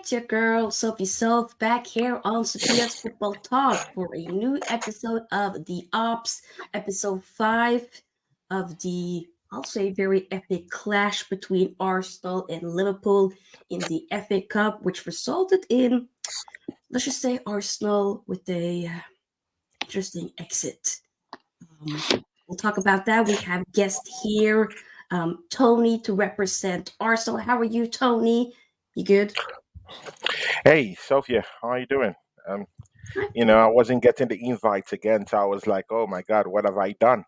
It's your girl, Sophie Self, back here on Sofia's Football Talk for a new episode of the Opps, episode 5 of the, I'll say, very epic clash between Arsenal and Liverpool in the FA Cup, which resulted in, let's just say, Arsenal with a interesting exit. Um, we'll talk about that. We have guest here, Tony, to represent Arsenal. How are you, Tony? You good? Hey, Sofia, how are you doing? Um, I wasn't getting the invites again, so I was like, "Oh my God, what have I done?"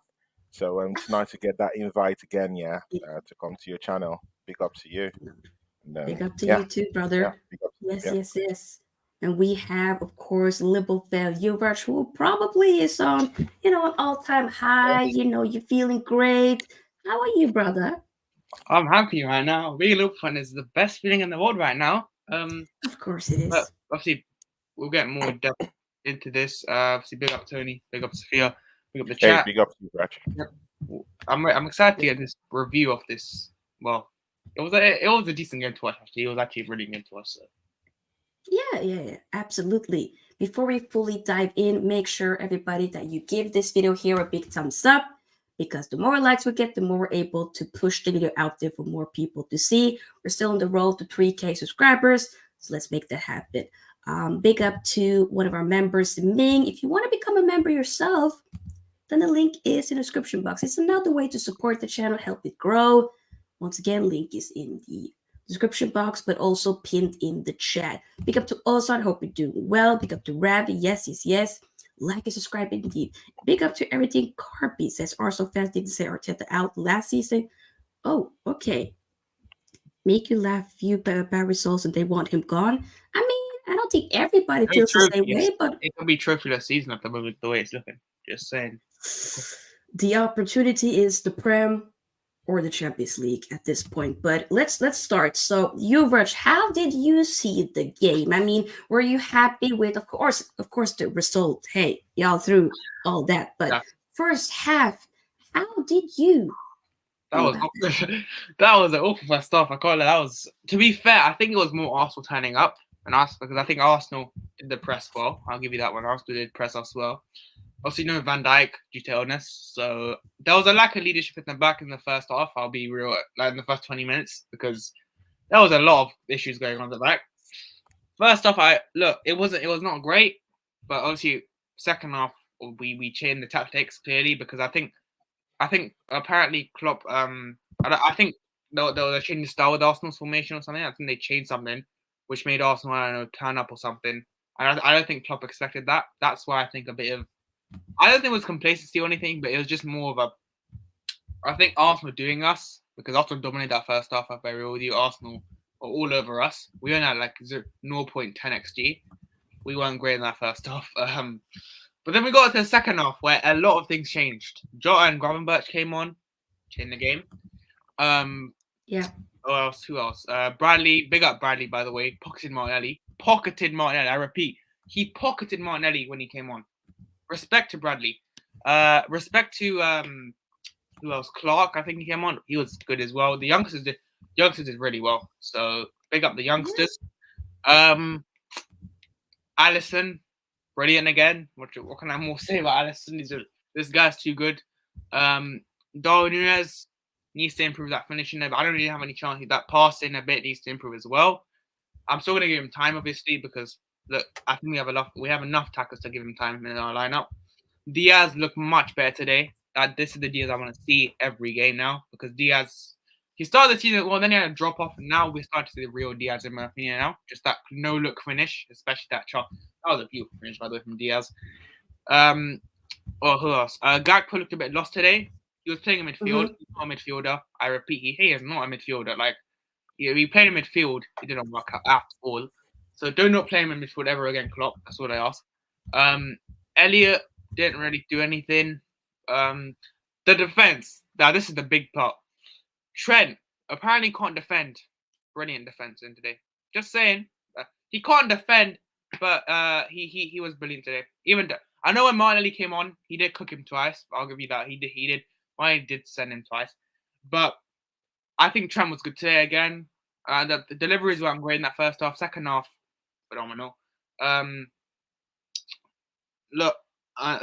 So it's nice to get that invite again, yeah, to come to your channel. Big up to you, and Big up to yeah, you too, yeah, brother. big up, Yes, yeah. yes, yes. And we have, of course, Liverpool fan Yuvraaj, who probably is on, an all-time high. You're feeling great. How are you, brother? I'm happy right now. Being a Liverpool fan is the best feeling in the world right now. Of course it But is. obviously we'll get more depth into this. Obviously, big up Tony, big up Sophia, big up the Hey, chat. big up to you, Raj. Yep. I'm excited to get this review of this. Well, it was a decent game to watch. Actually, it was actually a brilliant game to watch. So. Yeah, absolutely. Before we fully dive in, make sure, everybody, that you give this video here a big thumbs up because the more likes we get, the more we're able to push the video out there for more people to see. We're still on the road to 3K subscribers, so let's make that happen. Big up to one of our members, Ming. If you want to become a member yourself, then the link is in the description box. It's another way to support the channel, help it grow. Once again, link is in the description box, but also pinned in the chat. Big up to Ozan, hope you're doing well. Big up to Ravi, yes. Like and subscribe indeed. Big up to everything Carpy says. Arsenal fans didn't say Arteta out last season. Oh, okay. Make you laugh, few bad results, and they want him gone. I mean, I don't think everybody feels the same way, but it could be trophyless season at the moment, the way it's looking. Just saying. The opportunity is the Prem or the Champions League at this point. But let's start. So, Yuvraaj, how did you see the game? I mean, were you happy with, of course, the result? Hey, y'all through all that. But Yeah. first half, how did you? That was that was an awful first half. I can't lie. That was, to be fair, I think it was more Arsenal turning up and us, because I think Arsenal did the press well. I'll give you that one. Arsenal did press us well. Obviously, no Van Dijk due to illness, so there was a lack of leadership in the back in the first half. I'll be real, like in the first 20 minutes, because there was a lot of issues going on at the back. First off, it was not great, but obviously second half we changed the tactics clearly, because I think apparently Klopp I think there was a change in style with Arsenal's formation or something. I think they changed something which made Arsenal, I don't know, turn up or something. And I don't think Klopp expected that. That's why I think I don't think it was complacency or anything, but it was just more of I think Arsenal doing us, because Arsenal dominated that first half. I'm very real with you. Arsenal were all over us. We only had like 0.10 XG. We weren't great in that first half. But then we got to the second half where a lot of things changed. Jota and Gravenberch came on, changed the game. Yeah. Who else? Bradley, big up Bradley, by the way. Pocketed Martinelli. I repeat, he pocketed Martinelli when he came on. Respect to Bradley. Respect to who else? Clark, I think he came on. He was good as well. The youngsters did really well. So big up the youngsters. Alisson, brilliant again. What can I more say about Alisson? This guy's too good. Darwin Núñez needs to improve that finishing, but I don't really have any chance. That passing a bit needs to improve as well. I'm still going to give him time, obviously, because look, I think we have enough tackles to give him time in our lineup. Diaz looked much better today. This is the Diaz I want to see every game now, because Diaz, he started the season well, then he had a drop off, and now we're starting to see the real Diaz in my opinion now. Just that no look finish, especially that shot. That was a beautiful finish, by the way, from Diaz. Or who else? Gakpo looked a bit lost today. He was playing in midfield. He's not a midfielder. I repeat, he is not a midfielder. Like, he played in midfield. He didn't work out at all. So do not play him in midfield ever again, Klopp. That's what I ask. Elliot didn't really do anything. The defense. Now, this is the big part. Trent apparently can't defend. Brilliant defense in today. Just saying. He can't defend, but he was brilliant today. I know when Martinelli came on, he did cook him twice. I'll give you that. He did. Martinelli did send him twice. But I think Trent was good today again. The deliveries weren't great in that first half. Second half, phenomenal. Look,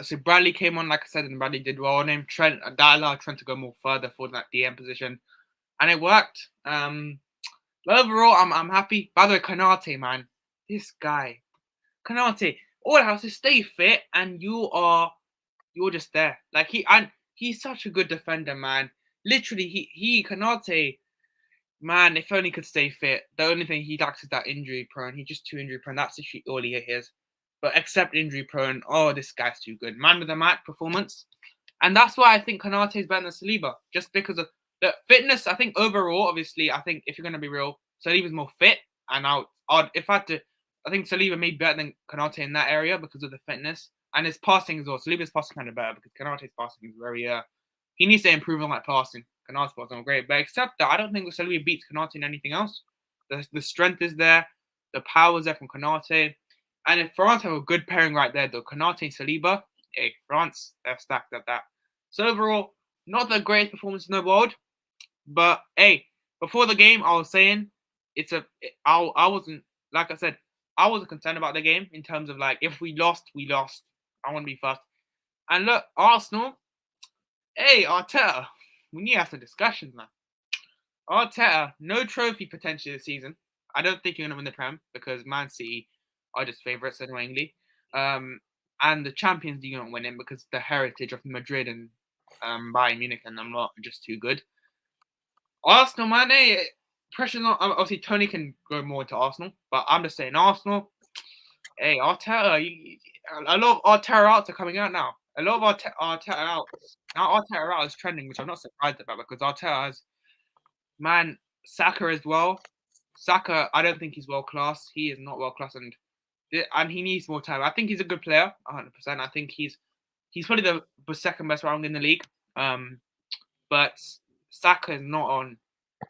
so Bradley came on, like I said, and Bradley did well on him. Trent, that allowed Trent to go more further for that DM position, and it worked. But overall, I'm happy. By the way, Konate, man, this guy, Konate, all it has to stay fit, and you're just there. Like he's such a good defender, man. Literally, he Konate, man, if only he could stay fit. The only thing he lacks is that injury prone. He's just too injury prone. That's literally all he is. But except injury prone, oh, this guy's too good. Man of the match performance. And that's why I think Konate is better than Saliba. Just because of the fitness. I think overall, obviously, I think if you're going to be real, Saliba's more fit. And if I had to, I think Saliba may be better than Konate in that area because of the fitness. And his passing as well. Saliba's passing kind of better because Konate's passing is very, he needs to improve on that passing. Konate's passing great. But except that, I don't think Saliba beats Konate in anything else. The strength is there. The power is there from Konate. And if France have a good pairing right there, though, Konate and Saliba, hey, France, they're stacked at that. So overall, not the greatest performance in the world, but hey, before the game, I was saying I wasn't, like I said, I wasn't concerned about the game in terms of like if we lost, we lost. I want to be first. And look, Arsenal, hey, Arteta, we need to have some discussions, man. Arteta, no trophy potentially this season. I don't think you're going to win the Prem because Man City are just favourites annoyingly. And the Champions League don't win it because the heritage of Madrid and Bayern Munich and them lot are just too good. Arsenal, man, hey, pressure's not. Obviously, Tony can go more into Arsenal, but I'm just saying Arsenal. Hey, Arteta, a lot of Arteta outs are coming out now. A lot of Arteta outs. Now Arteta out is trending, which I'm not surprised about because Arteta has, man, Saka as well. Saka, I don't think he's world class. He is not world class, and he needs more time. I think he's a good player, 100%. I think he's probably the second best round in the league. But Saka is not on.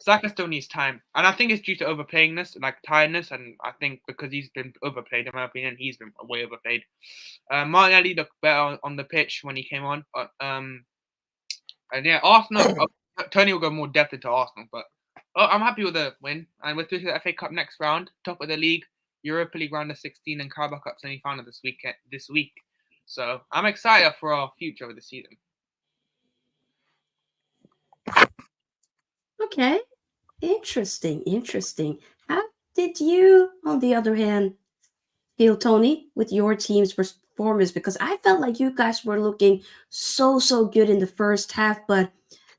Saka still needs time, and I think it's due to overplayingness, like tiredness, and I think because he's been overplayed, in my opinion, he's been way overplayed. Martinelli looked better on the pitch when he came on. And yeah, Arsenal. Tony will go more depth into Arsenal, but I'm happy with the win, and we're through to the FA Cup next round, top of the league. Europa League round of 16 and Carabao Cup semi-final this week. So I'm excited for our future of the season. Okay, interesting. How did you, on the other hand, feel, Tony, with your team's performance? Because I felt like you guys were looking so good in the first half, but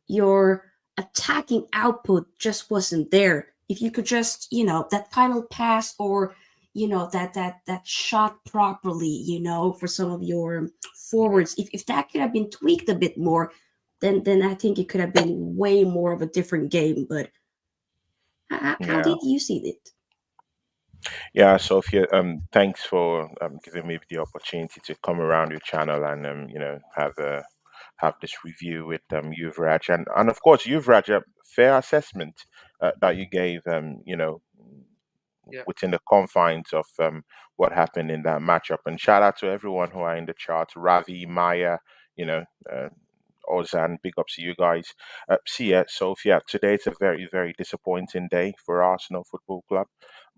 your attacking output just wasn't there. If you could just, that final pass or that shot properly, for some of your forwards, if that could have been tweaked a bit more, then I think it could have been way more of a different game. But how did you see it? Yeah, Sophia, thanks for giving me the opportunity to come around your channel and have this review with Yuvraaj and of course Yuvraaj, a fair assessment that you gave Yeah. within the confines of what happened in that matchup. And shout out to everyone who are in the chat, Ravi, Maya, Ozan, big ups to you guys. Sophia, today it's a very, very disappointing day for Arsenal Football Club.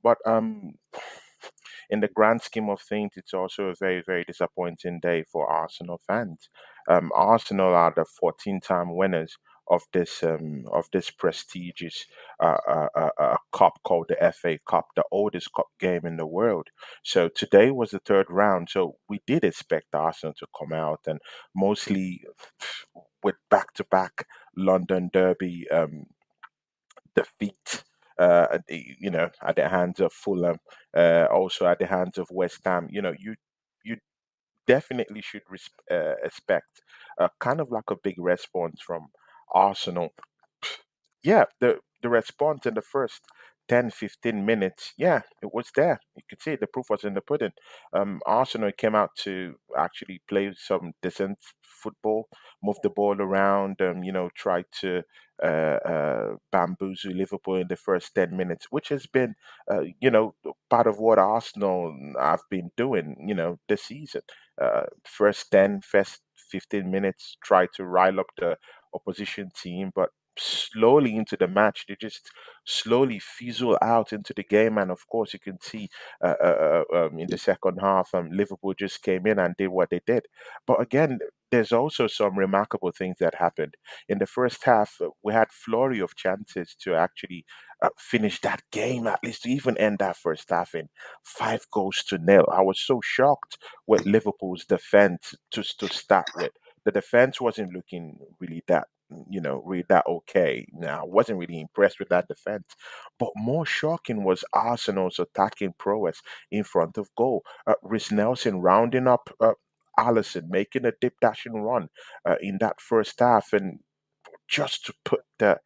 But in the grand scheme of things, it's also a very, very disappointing day for Arsenal fans. Arsenal are the 14-time winners of this prestigious cup called the FA Cup, the oldest cup game in the world. So today was the third round. So we did expect Arsenal to come out and mostly with back-to-back London Derby defeat. At the hands of Fulham, also at the hands of West Ham. You definitely should expect kind of like a big response from Arsenal. Yeah, the response in the first 10-15 minutes, yeah, it was there. You could see the proof was in the pudding. Arsenal came out to actually play some decent football, move the ball around, try to bamboozle Liverpool in the first 10 minutes, which has been, part of what Arsenal have been doing, this season. First 15 minutes, try to rile up the opposition team, but slowly into the match. They just slowly fizzle out into the game, and of course, you can see in the second half, Liverpool just came in and did what they did. But again, there's also some remarkable things that happened in the first half. We had flurry of chances to actually finish that game, at least to even end that first half in 5 goals to nil. I was so shocked with Liverpool's defense to start with. The defense wasn't looking really that, really that okay. Now, I wasn't really impressed with that defense. But more shocking was Arsenal's attacking prowess in front of goal. Rhys Nelson rounding up Allison, making a dip dashing run in that first half, and just to put the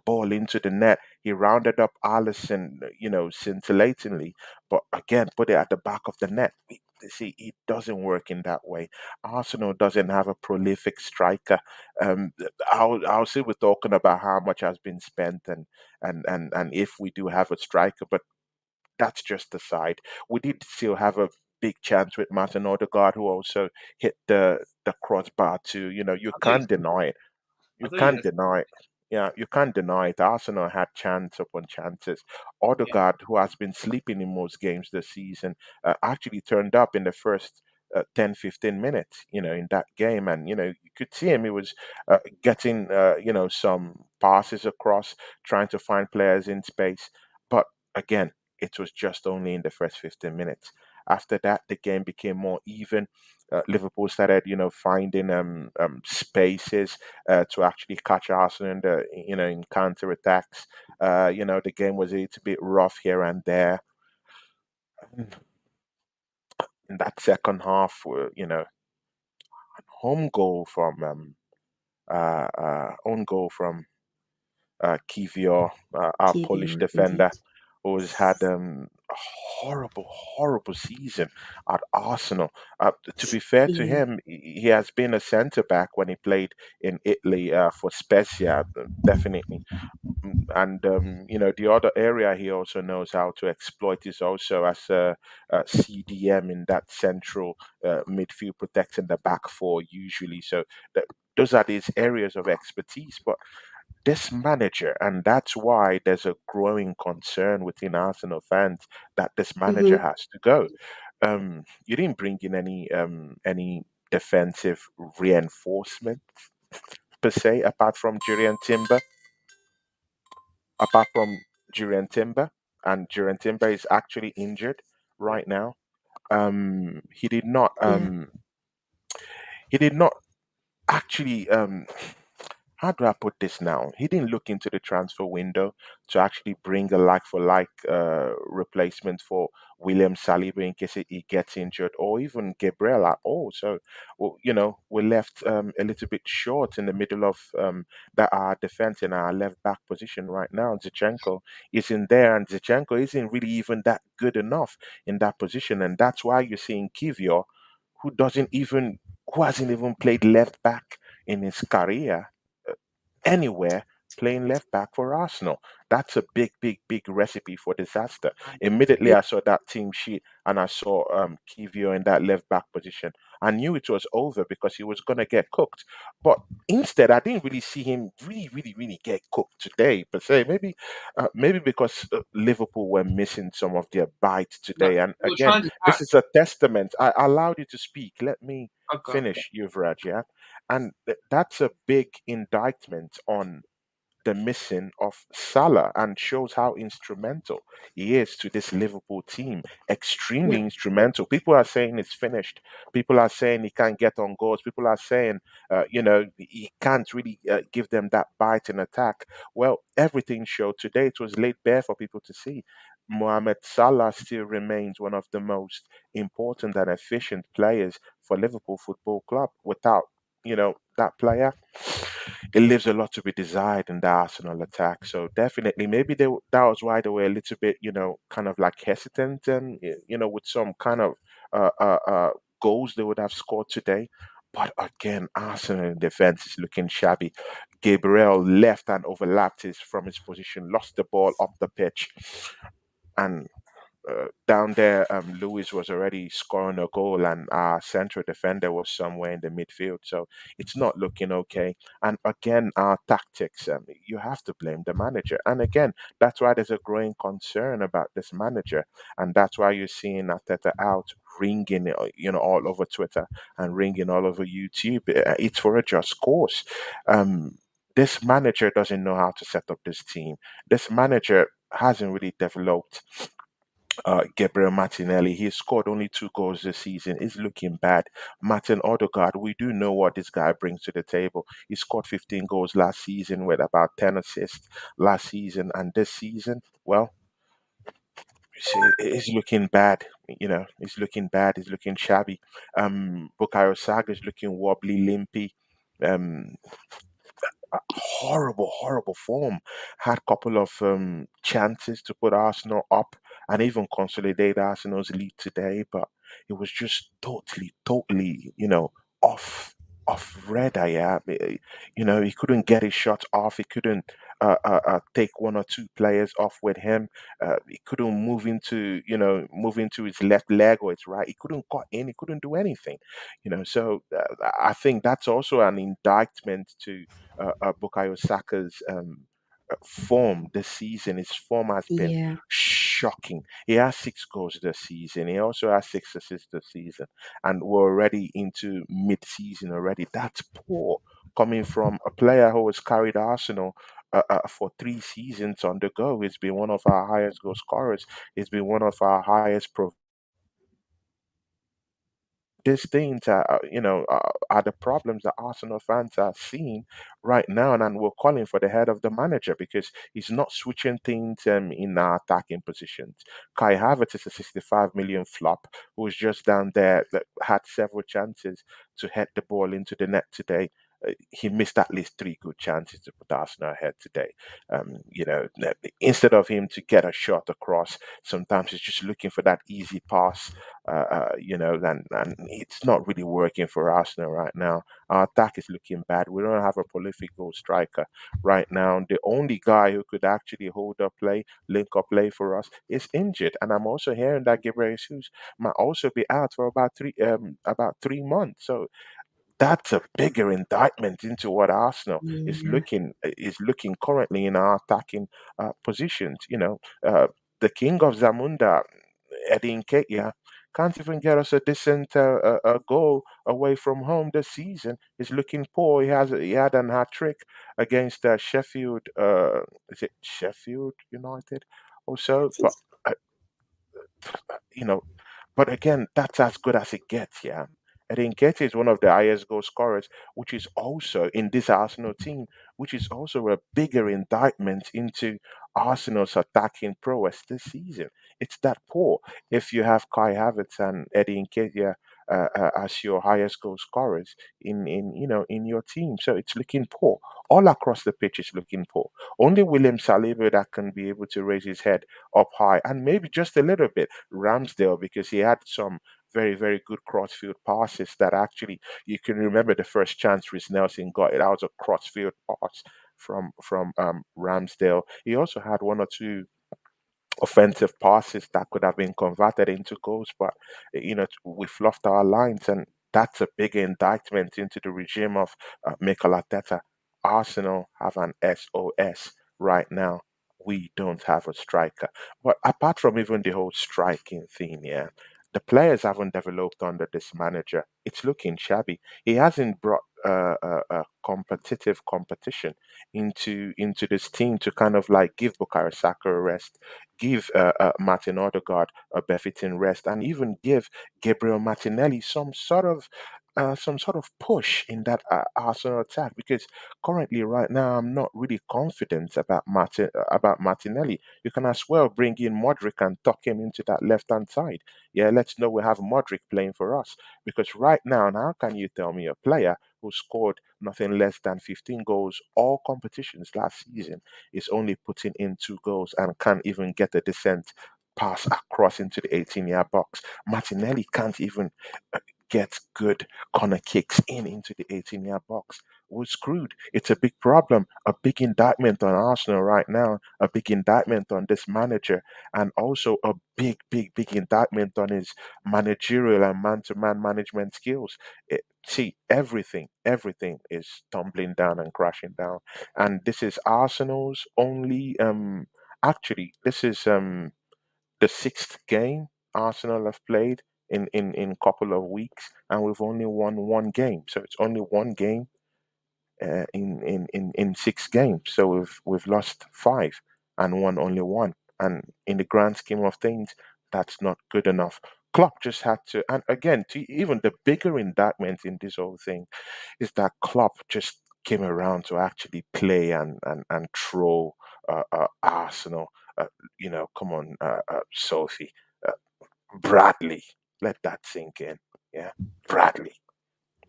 ball into the net. He rounded up Allison, scintillatingly, but again, put it at the back of the net. See, it doesn't work in that way. Arsenal doesn't have a prolific striker. Um, I'll say we're talking about how much has been spent, and if we do have a striker, but that's just the side. We did still have a big chance with Martin Odegaard, who also hit the crossbar too. You I thought you can't said, deny it. I You thought you can't just, deny it. Yeah, you can't deny it. Arsenal had chance upon chances. yeah, Odegaard, who has been sleeping in most games this season, actually turned up in the first 10, 15 minutes, in that game. And, you could see him. He was getting, some passes across, trying to find players in space. But again, it was just only in the first 15 minutes. After that, the game became more even. Liverpool started, finding spaces to actually catch Arsenal in in counter attacks. The game was a little bit rough here and there. In that second half, home goal from own goal from Kivior, our Polish Kivior, defender, indeed. who's had a horrible, horrible season at Arsenal. To be fair to Yeah. him, he has been a centre back when he played in Italy for Spezia, definitely. And the other area he also knows how to exploit is also as a CDM in that central midfield, protecting the back four usually. So those are these areas of expertise. But this manager, and that's why there's a growing concern within Arsenal fans that this manager Mm-hmm. has to go. You didn't bring in any defensive reinforcement per se, apart from Jurian Timber, and Jurian Timber is actually injured yeah. right now. He did not. Yeah. He did not actually. How do I put this now? He didn't look into the transfer window to actually bring a like for like replacement for William Saliba in case he gets injured, or even Gabriel at all. So, well, we're left a little bit short in the middle of that our defense in our left back position right now. Zichenko isn't there, and Zichenko isn't really even that good enough in that position, and that's why you're seeing Kivior, who doesn't even who hasn't even played left back in his career anywhere, playing left back for Arsenal. That's a big, big, big recipe for disaster. And Immediately Yeah. I saw that team sheet and I saw Kivio in that left back position. I knew it was over because he was going to get cooked. But instead, I didn't really see him really, really, really get cooked today per se. Maybe because Liverpool were missing some of their bites no, today. And we were again, trying to this act. is a testament. I allowed you to speak. Let me Okay. finish, Yuvraaj, yeah? And that's a big indictment on the missing of Salah and shows how instrumental he is to this Liverpool team. Extremely Yeah. instrumental. People are saying it's finished. People are saying he can't get on goals. People are saying, he can't really give them that bite and attack. Well, everything showed today. It was laid bare for people to see. Mohamed Salah still remains one of the most important and efficient players for Liverpool Football Club. Without, that player, it leaves a lot to be desired in the Arsenal attack. So definitely, maybe that was why they were a little bit, kind of like hesitant, and with some kind of goals they would have scored today. But again, Arsenal in defense is looking shabby. Gabriel left and overlapped from his position, lost the ball up the pitch, and down there, Lewis was already scoring a goal, and our central defender was somewhere in the midfield. So it's not looking okay. And again, our tactics, you have to blame the manager. And again, that's why there's a growing concern about this manager, and that's why you're seeing Arteta out ringing, all over Twitter and ringing all over YouTube. It's for a just cause. This manager doesn't know how to set up this team. This manager hasn't really developed Gabriel Martinelli. He scored only 2 goals this season. He's looking bad. Martin Odegaard, we do know what this guy brings to the table. He scored 15 goals last season with about 10 assists last season. And this season, well, he's looking bad. He's looking bad. He's looking shabby. Bukayo Saka is looking wobbly, limpy. Um, Horrible, horrible form. Had a couple of chances to put Arsenal up and even consolidate Arsenal's lead today, but it was just totally, totally, off radar. Yeah, he couldn't get his shot off. He couldn't take one or two players off with him. He couldn't move into his left leg or his right. He couldn't cut in. He couldn't do anything. So I think that's also an indictment to Bukayo Saka's form this season. His form has been Yeah. shocking. He has 6 goals this season. He also has 6 assists this season, and we're already into mid-season already. That's poor coming from a player who has carried Arsenal. For 3 seasons on the go, he's been one of our highest goal scorers. He's been one of our highest these things are the problems that Arsenal fans are seeing right now, and we're calling for the head of the manager because he's not switching things in our attacking positions. Kai Havertz is a 65 million flop who's just down there that had several chances to head the ball into the net today. He missed at least 3 good chances to put Arsenal ahead today. Instead of him to get a shot across, sometimes he's just looking for that easy pass, and it's not really working for Arsenal right now. Our attack is looking bad. We don't have a prolific goal striker right now. The only guy who could actually hold up play, link up play for us is injured, and I'm also hearing that Gabriel Jesus might also be out for about 3 months. So that's a bigger indictment into what Arsenal Yeah. is looking currently in our attacking positions. The king of Zamunda, Eddie Nketiah, can't even get us a decent a goal away from home this season. He's looking poor. He had an hat trick against Sheffield. Is it Sheffield United or I so? think But so. uh, you know, but again, that's as good as it gets, yeah. And Nketiah is one of the highest goal scorers, which is also in this Arsenal team, which is also a bigger indictment into Arsenal's attacking prowess this season. It's that poor if you have Kai Havertz and Eddie Nketiah as your highest goal scorers in your team. So it's looking poor. All across the pitch is looking poor. Only William Saliba that can be able to raise his head up high and maybe just a little bit Ramsdale because he had some very, very good crossfield passes that actually you can remember the first chance Rhys Nelson got it. That was a crossfield pass from Ramsdale. He also had one or two offensive passes that could have been converted into goals, but we fluffed our lines, and that's a big indictment into the regime of Mikel Arteta. Arsenal have an SOS right now. We don't have a striker, but apart from even the whole striking thing, yeah. The players haven't developed under this manager. It's looking shabby. He hasn't brought a competitive competition into this team to kind of like give Bukayo Saka a rest, give Martin Odegaard a befitting rest, and even give Gabriel Martinelli some sort of push in that Arsenal attack. Because currently, right now, I'm not really confident about Martinelli. You can as well bring in Modric and tuck him into that left hand side. Yeah, let's know we have Modric playing for us. Because right now, how can you tell me a player who scored nothing less than 15 goals all competitions last season is only putting in 2 goals and can't even get a decent pass across into the 18-yard box? Martinelli can't even get good corner kicks into the 18-yard box. we're screwed. It's a big problem, a big indictment on Arsenal right now, a big indictment on this manager, and also a big indictment on his managerial and man-to-man management skills. See, everything is tumbling down and crashing down, and this is Arsenal's only. Actually, this is the sixth game Arsenal have played in couple of weeks, and we've only won one game. So it's only one game in six games. So we've lost five and won only one. And in the grand scheme of things, that's not good enough. Klopp just had to, and again, to even the bigger indictment in this whole thing is that Klopp just came around to actually play and throw Arsenal. Uh, come on, Sophie, uh, Bradley, let that sink in. Yeah, Bradley.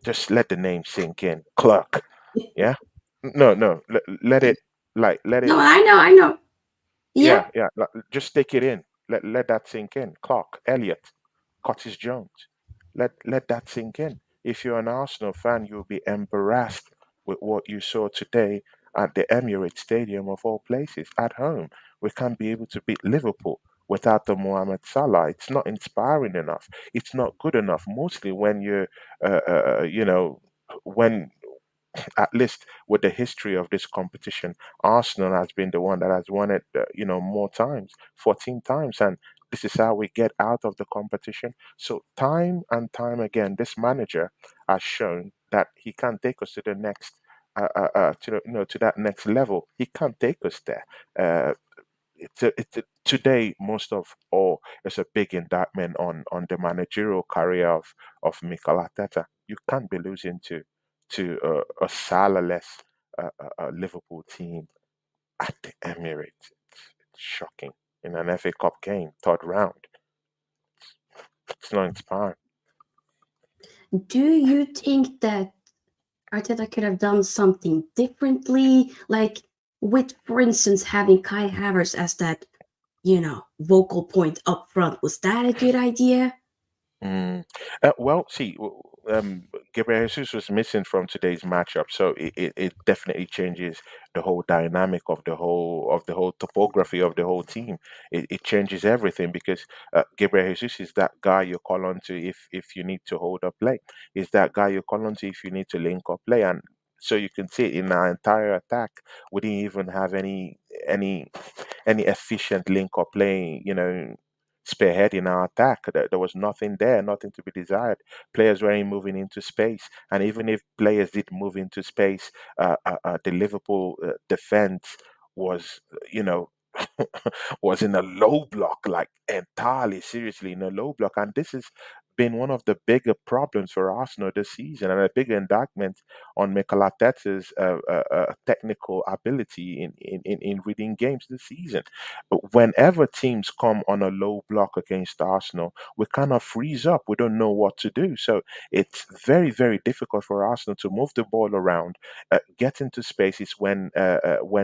Just let the name sink in. Clerk. Yeah. No. Let it let it. No, I know. Yeah. Yeah. Just take it in. Let that sink in. Clark, Elliot, Curtis Jones. Let that sink in. If you're an Arsenal fan, you'll be embarrassed with what you saw today at the Emirates Stadium of all places. At home, we can't be able to beat Liverpool without the Mohamed Salah. It's not inspiring enough. It's not good enough. Mostly when you're, when at least with the history of this competition, Arsenal has been the one that has won it, more times, 14 times. And this is how we get out of the competition. So, time and time again, this manager has shown that he can't take us to the next. To that next level, he can't take us there. Today, most of all, it's a big indictment on the managerial career of Mikel Arteta. You can't be losing to a Salah-less Liverpool team at the Emirates. It's shocking. In an FA Cup game, third round. It's not inspiring. Do you think that Arteta could have done something differently? Like with, for instance, having Kai Havertz as that, vocal point up front. Was that a good idea? Mm. Well, see, Gabriel Jesus was missing from today's matchup, so it definitely changes the whole dynamic of the whole topography of the whole team. It changes everything because Gabriel Jesus is that guy you call on to if you need to hold up play. Is that guy you call on to if you need to link up play, and so you can see in our entire attack, we didn't even have any any efficient link up play. Spearheading our attack. There was nothing there, nothing to be desired. Players weren't moving into space, and even if players did move into space, the Liverpool defense was, you know, was in a low block, like entirely seriously in a low block, and this has been one of the bigger problems for Arsenal this season, and a bigger indictment on Mikel Arteta's technical ability in reading games this season. Whenever teams come on a low block against Arsenal, we kind of freeze up. We don't know what to do. So it's very difficult for Arsenal to move the ball around, get into spaces when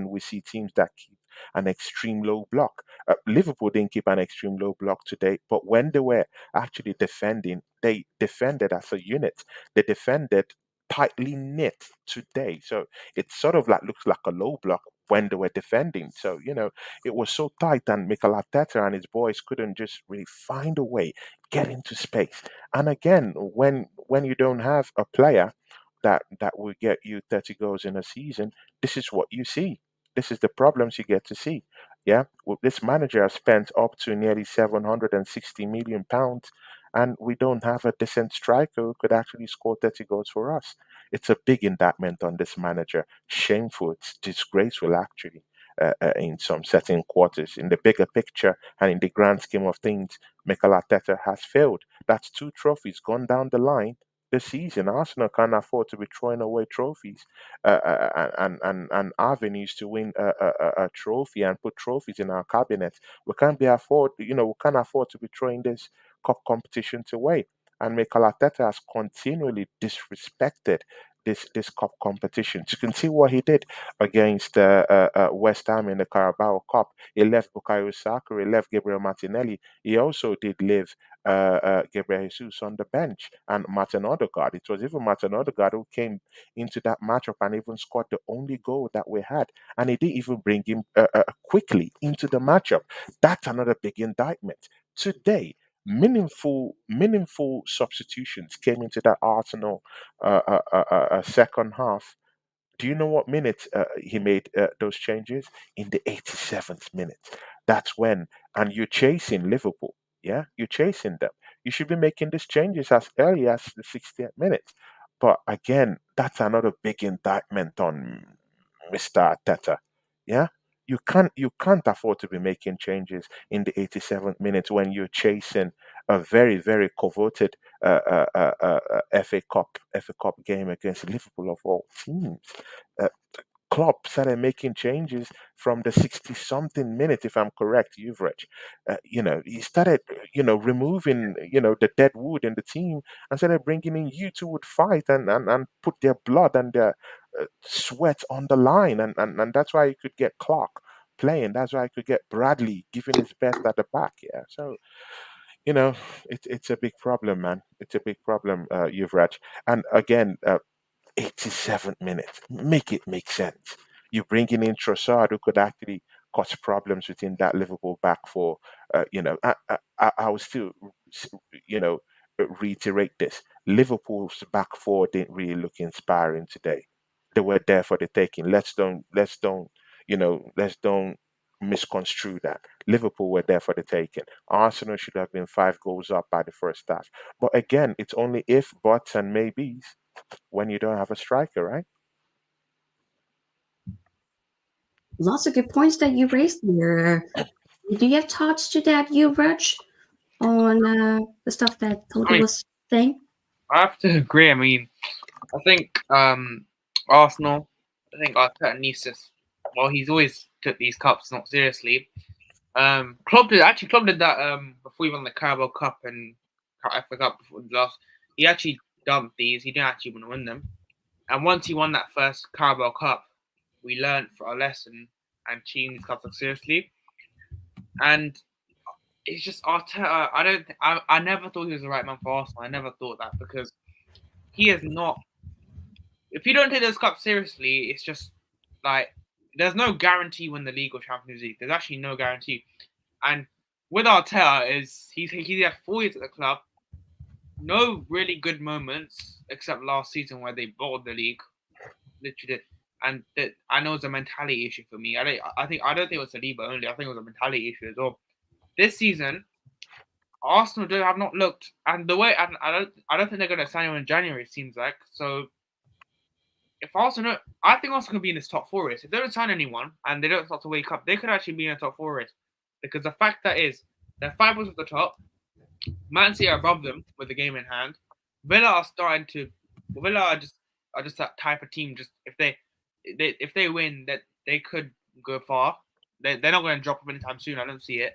we see teams that keep an extreme low block. Liverpool didn't keep an extreme low block today, but when they were actually defending, they defended as a unit. They defended tightly knit today. So it sort of like looks like a low block when they were defending. So, it was so tight, and Mikel Arteta and his boys couldn't just really find a way, get into space. And again, when you don't have a player that will get you 30 goals in a season, this is what you see. This is the problems you get to see. Yeah, well, this manager has spent up to nearly 760 million pounds, and we don't have a decent striker who could actually score 30 goals for us. It's a big indictment on this manager. Shameful. It's disgraceful, actually, in some certain quarters. In the bigger picture and in the grand scheme of things, Mikel Arteta has failed. That's two trophies gone down the line this season. Arsenal can't afford to be throwing away trophies and avenues to win a trophy and put trophies in our cabinet. We can't afford to be throwing this cup competitions away. And Mikel Arteta has continually disrespected this cup competition. You can see what he did against West Ham in the Carabao Cup. He left Bukayo Saka, he left Gabriel Martinelli. He also did leave Gabriel Jesus on the bench and Martin Odegaard. It was even Martin Odegaard who came into that matchup and even scored the only goal that we had. And he didn't even bring him quickly into the matchup. That's another big indictment. Today, meaningful substitutions came into that Arsenal second half. Do you know what minute he made those changes? In the 87th minute. That's when, and you're chasing Liverpool. Yeah, you're chasing them. You should be making these changes as early as the 60th minute. But again, that's another big indictment on Mr. Arteta. Yeah, you can't afford to be making changes in the 87th minute when you're chasing a very coveted FA Cup game against Liverpool of all teams. Uh, Klopp started making changes from the 60 something minute, if I'm correct, Yuvraaj. He started, removing, the dead wood in the team and started bringing in youth who would fight and put their blood and their sweat on the line. And that's why you could get Clark playing. That's why I could get Bradley giving his best at the back. Yeah. So, you know, it's a big problem, man. It's a big problem, Yuvraj. And again, 87th minute. Make it make sense. You're bringing in Trossard, who could actually cause problems within that Liverpool back four. I will still, you know, reiterate this. Liverpool's back four didn't really look inspiring today. They were there for the taking. Let's don't misconstrue that. Liverpool were there for the taking. Arsenal should have been 5 goals up by the first half. But again, it's only if, buts, and maybes when you don't have a striker, right? Lots of good points that you raised here. Do you have thoughts to that, Yuvraaj, on the stuff that I Tony mean, was saying? I have to agree. I mean, I think Arsenal. I think Arteta needs to. Well, he's always took these cups not seriously. Klopp did that before he won the Carabao Cup and FA Cup before the last. He actually dumped these. He didn't actually want to win them. And once he won that first Carabao Cup, we learned for our lesson and treating these cups seriously. And it's just Arteta. I never thought he was the right man for Arsenal. I never thought that because he is not. If you don't take those cups seriously, it's just like there's no guarantee win the league or Champions League. There's actually no guarantee. And with Arteta, he's had 4 years at the club, no really good moments except last season where they bottled the league, literally. And that I know it's a mentality issue for me. I don't think it was Saliba only. I think it was a mentality issue as well. This season, Arsenal have not looked, and the way I don't think they're going to sign him in January. It seems like so. If Arsenal, I think Arsenal can be in this top 4 race. If they don't sign anyone and they don't start to wake up, they could actually be in a top 4 race. Because the fact that is, they're 5 points at the top. Man City are above them with the game in hand. Villa are starting to. Villa are just that type of team. Just if they win, that they could go far. They're not going to drop up anytime soon. I don't see it.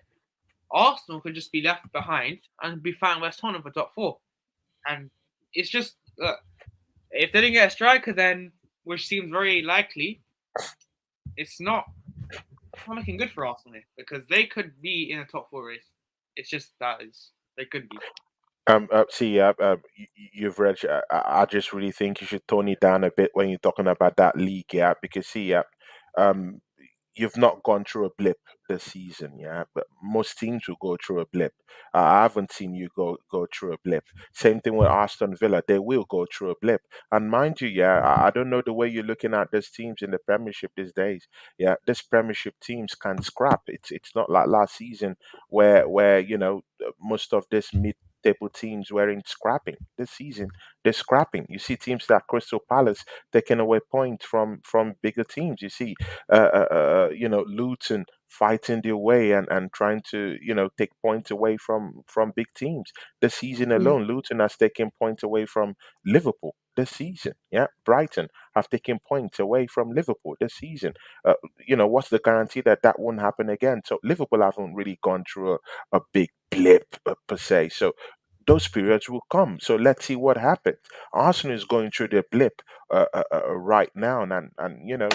Arsenal could just be left behind and be fighting West Ham for top 4. And it's just if they didn't get a striker, then which seems very likely, it's not looking good for Arsenal because they could be in a top 4 race. It's just they could be. You've read. I just really think you should tone it down a bit when you're talking about that league, yeah. Because um, you've not gone through a blip this season, yeah. But most teams will go through a blip. I haven't seen you go through a blip. Same thing with Aston Villa; they will go through a blip. And mind you, yeah, I don't know the way you're looking at these teams in the Premiership these days. Yeah, this Premiership teams can scrap. It's not like last season where most of this mid table teams were in scrapping. This season they're scrapping. You see teams like Crystal Palace taking away points from bigger teams. You see Luton fighting their way and trying to take points away from big teams. This season Yeah. alone, Luton has taken points away from Liverpool this season. Yeah, Brighton have taken points away from Liverpool this season. What's the guarantee that that won't happen again? So Liverpool haven't really gone through a big blip per se. So those periods will come. So let's see what happens. Arsenal is going through their blip right now, and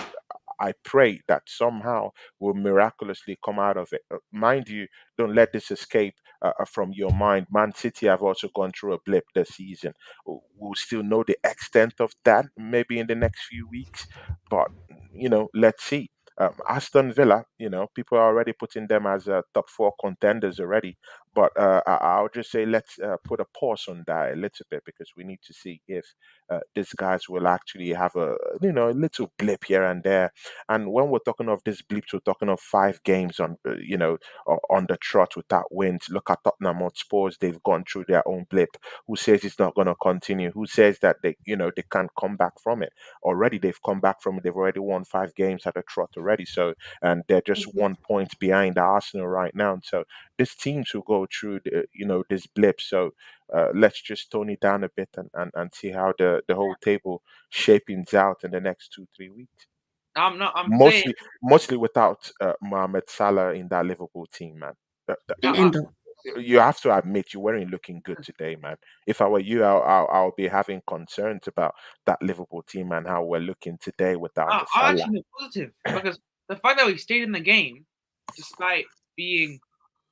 I pray that somehow we'll miraculously come out of it. Mind you, don't let this escape from your mind. Man City have also gone through a blip this season. We'll still know the extent of that maybe in the next few weeks, but let's see. Aston Villa, people are already putting them as top four contenders already. But I'll just say let's put a pause on that a little bit because we need to see if these guys will actually have a little blip here and there. And when we're talking of these blips, we're talking of 5 games on the trot without wins. Look at Tottenham Hotspurs; they've gone through their own blip. Who says it's not going to continue? Who says that they can't come back from it? Already they've come back from it. They've already won 5 games at the trot already. So and they're just Mhm. 1 point behind Arsenal right now. So these teams will go through this blip. So let's just tone it down a bit and see how the whole table shapings out in the next 2 3 weeks. I'm saying, Mostly without Mohamed Salah in that Liverpool team, man. And I, Endo. You have to admit you weren't looking good today, man. If I were you, I'll be having concerns about that Liverpool team and how we're looking today without the I'm Salah. actually positive because the fact that we stayed in the game, despite being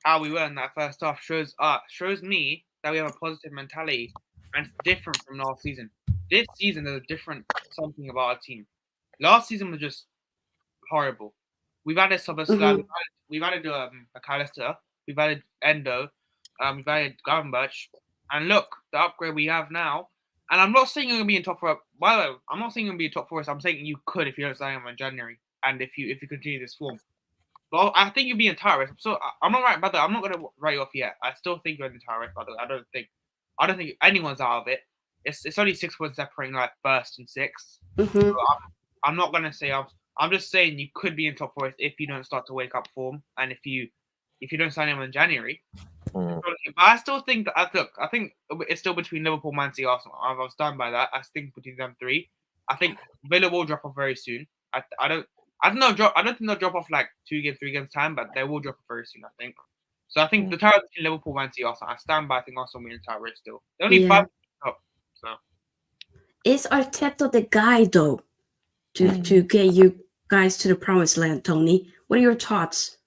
how we were in that first half, shows me that we have a positive mentality and it's different from last season. This season, there's a different something about our team. Last season was just horrible. We've added Soboslai, Hmm. we've added McAllister, we've added Endo, we've added Gravenberch, and look, the upgrade we have now. And I'm not saying you're gonna be in top four. By the way, I'm not saying you're gonna be in top four. I'm saying you could if you don't sign him in January, and if you continue this form. But I think you'll be in title race. So I'm not right about that. I'm not gonna write you off yet. I still think you're in the title race. By the way, I don't think anyone's out of it. It's only 6 points separating like first and sixth. So Hmm. I'm not gonna say I'm just saying you could be in top four if you don't start to wake up form and if you don't sign him in January. Mm. But I still think that look, I think it's still between Liverpool, Man City, Arsenal. I was done by that. I think between them three. I think Villa will drop off very soon. I don't think they'll drop off like 2 games, 3 games time, but they will drop off very soon. I think. So I think Mm. the title between Liverpool, Man City, Arsenal. I stand by. I think Arsenal will be in the title race still. They're only Yeah. 5 up. So Is Arteta the guy though to Mm. get you guys to the promised land, Tony? What are your thoughts?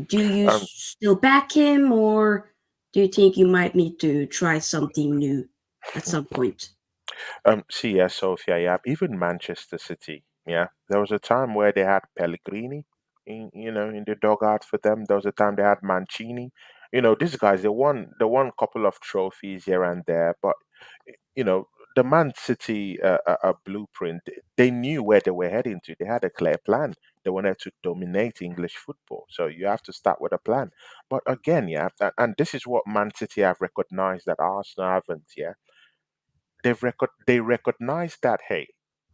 Do you Um, still back him, or do you think you might need to try something new at some point? See, yeah, Sofia, yeah, even Manchester City, yeah. There was a time where they had Pellegrini in the dugout for them. There was a time they had Mancini. These guys, they won a couple of trophies here and there, but you know, the Man City blueprint, they knew where they were heading to. They had a clear plan. They wanted to dominate English football. So you have to start with a plan. But again, yeah, and this is what Man City have recognized that Arsenal haven't, yeah. They recognize that, hey,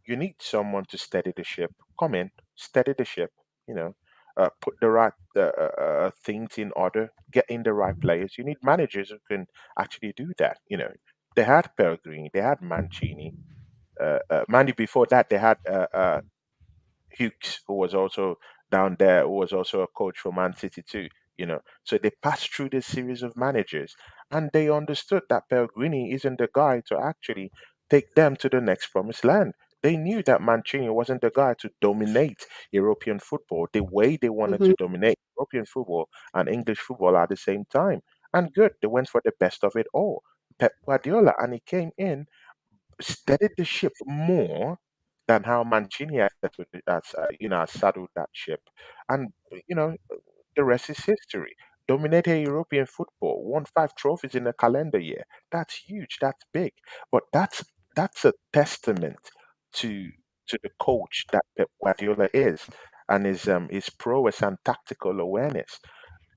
you need someone to steady the ship. Come in, steady the ship. You know, put the right things in order, get in the right players. You need managers who can actually do that. They had Pellegrini, they had Mancini. Mandy before that, they had Hughes, who was also down there, who was also a coach for Man City too. So they passed through this series of managers, and they understood that Pellegrini isn't the guy to actually take them to the next promised land. They knew that Mancini wasn't the guy to dominate European football the way they wanted to Hmm. dominate European football and English football at the same time. And good, they went for the best of it all. Pep Guardiola, and he came in, steadied the ship more than how Mancini has has saddled that ship, and the rest is history. Dominated European football, won 5 trophies in a calendar year. That's huge. That's big. But that's a testament to the coach that Pep Guardiola is, and his prowess and tactical awareness.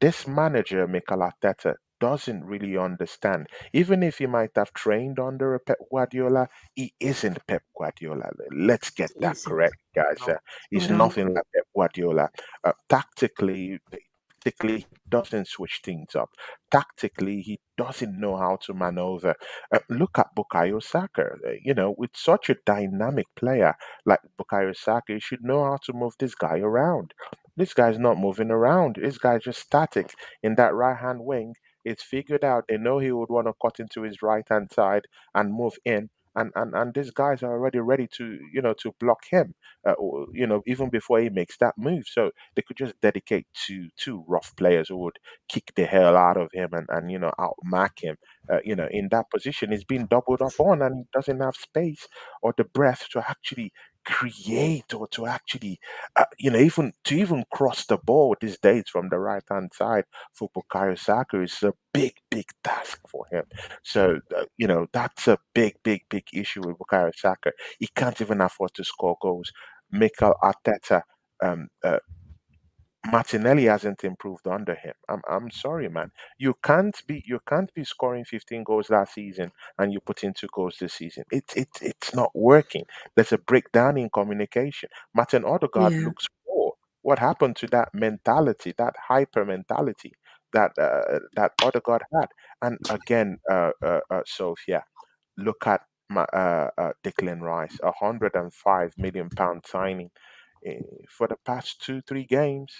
This manager, Mikel Arteta, doesn't really understand. Even if he might have trained under a Pep Guardiola, he isn't Pep Guardiola. Let's get that Is it correct, guys. no. He's spot on? nothing like Pep Guardiola. Tactically, he doesn't switch things up. Tactically, he doesn't know how to maneuver. Look at Bukayo Saka. With such a dynamic player like Bukayo Saka, you should know how to move this guy around. This guy's not moving around. This guy's just static in that right hand wing. It's figured out. They know he would want to cut into his right hand side and move in. And these guys are already ready to to block him, or, even before he makes that move. So they could just dedicate two rough players who would kick the hell out of him and outmark him. In that position, he's been doubled up on, and he doesn't have space or the breath to actually create or to actually even cross the ball these days from the right hand side for Bukayo Saka is a big task for him. So that's a big issue with Bukayo Saka. He can't even afford to score goals. Mikel Arteta, um, uh, Martinelli hasn't improved under him. I'm sorry, man. You can't be scoring 15 goals last season and you put in 2 goals this season. It's not working. There's a breakdown in communication. Martin Odegaard Yeah. looks poor. What happened to that mentality, that hyper mentality that Odegaard had? And again, Sophia, look at Declan Rice, £105 million signing for the past 2 3 games.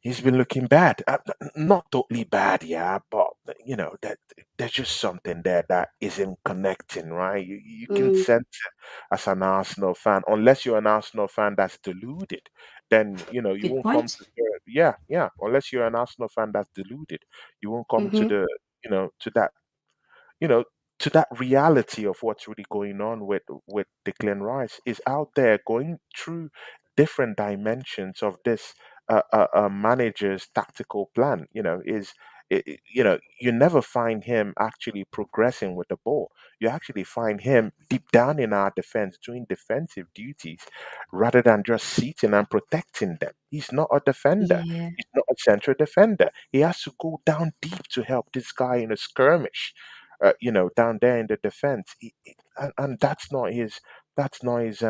He's been looking bad. Not totally bad, yeah, but that there's just something there that isn't connecting, right? You can Mm, sense it as an Arsenal fan, unless you're an Arsenal fan that's deluded. Then you good won't come point. to yeah. Unless you're an Arsenal fan that's deluded, you won't come to Mm-hmm. the to that you know, to that reality of what's really going on with Declan Rice is out there going through different dimensions of this manager's tactical plan. You never find him actually progressing with the ball. You actually find him deep down in our defense doing defensive duties rather than just sitting and protecting them. He's not a defender. Yeah. He's not a central defender. He has to go down deep to help this guy in a skirmish, down there in the defense. And that's not his. That's not his.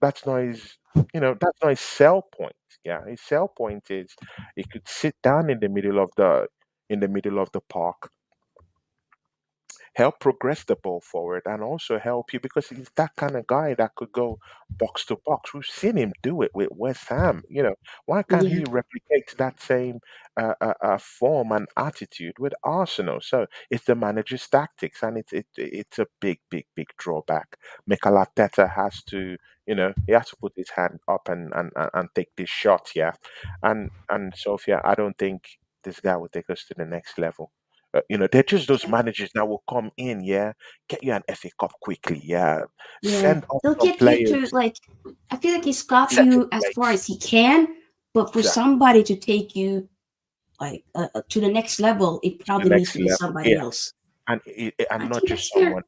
That's not his. That's not his sell point. Yeah, his sell point is he could sit down in the middle of the park, help progress the ball forward, and also help you because he's that kind of guy that could go box to box. We've seen him do it with West Ham. Why can't Yeah. he replicate that same form and attitude with Arsenal? So it's the manager's tactics, and it's a big drawback. Mikel Arteta has to. He has to put his hand up and take this shot, yeah. And Sofia, I don't think this guy will take us to the next level. They're just those managers that will come in, yeah, get you an FA Cup quickly, yeah, Yeah. send off They'll some get you to players, like. I feel like he's got second you as far place. as he can, but for Exactly. somebody to take you like to the next level, it To the probably needs next to be level, somebody yeah. else. And I not think just that's fair. someone,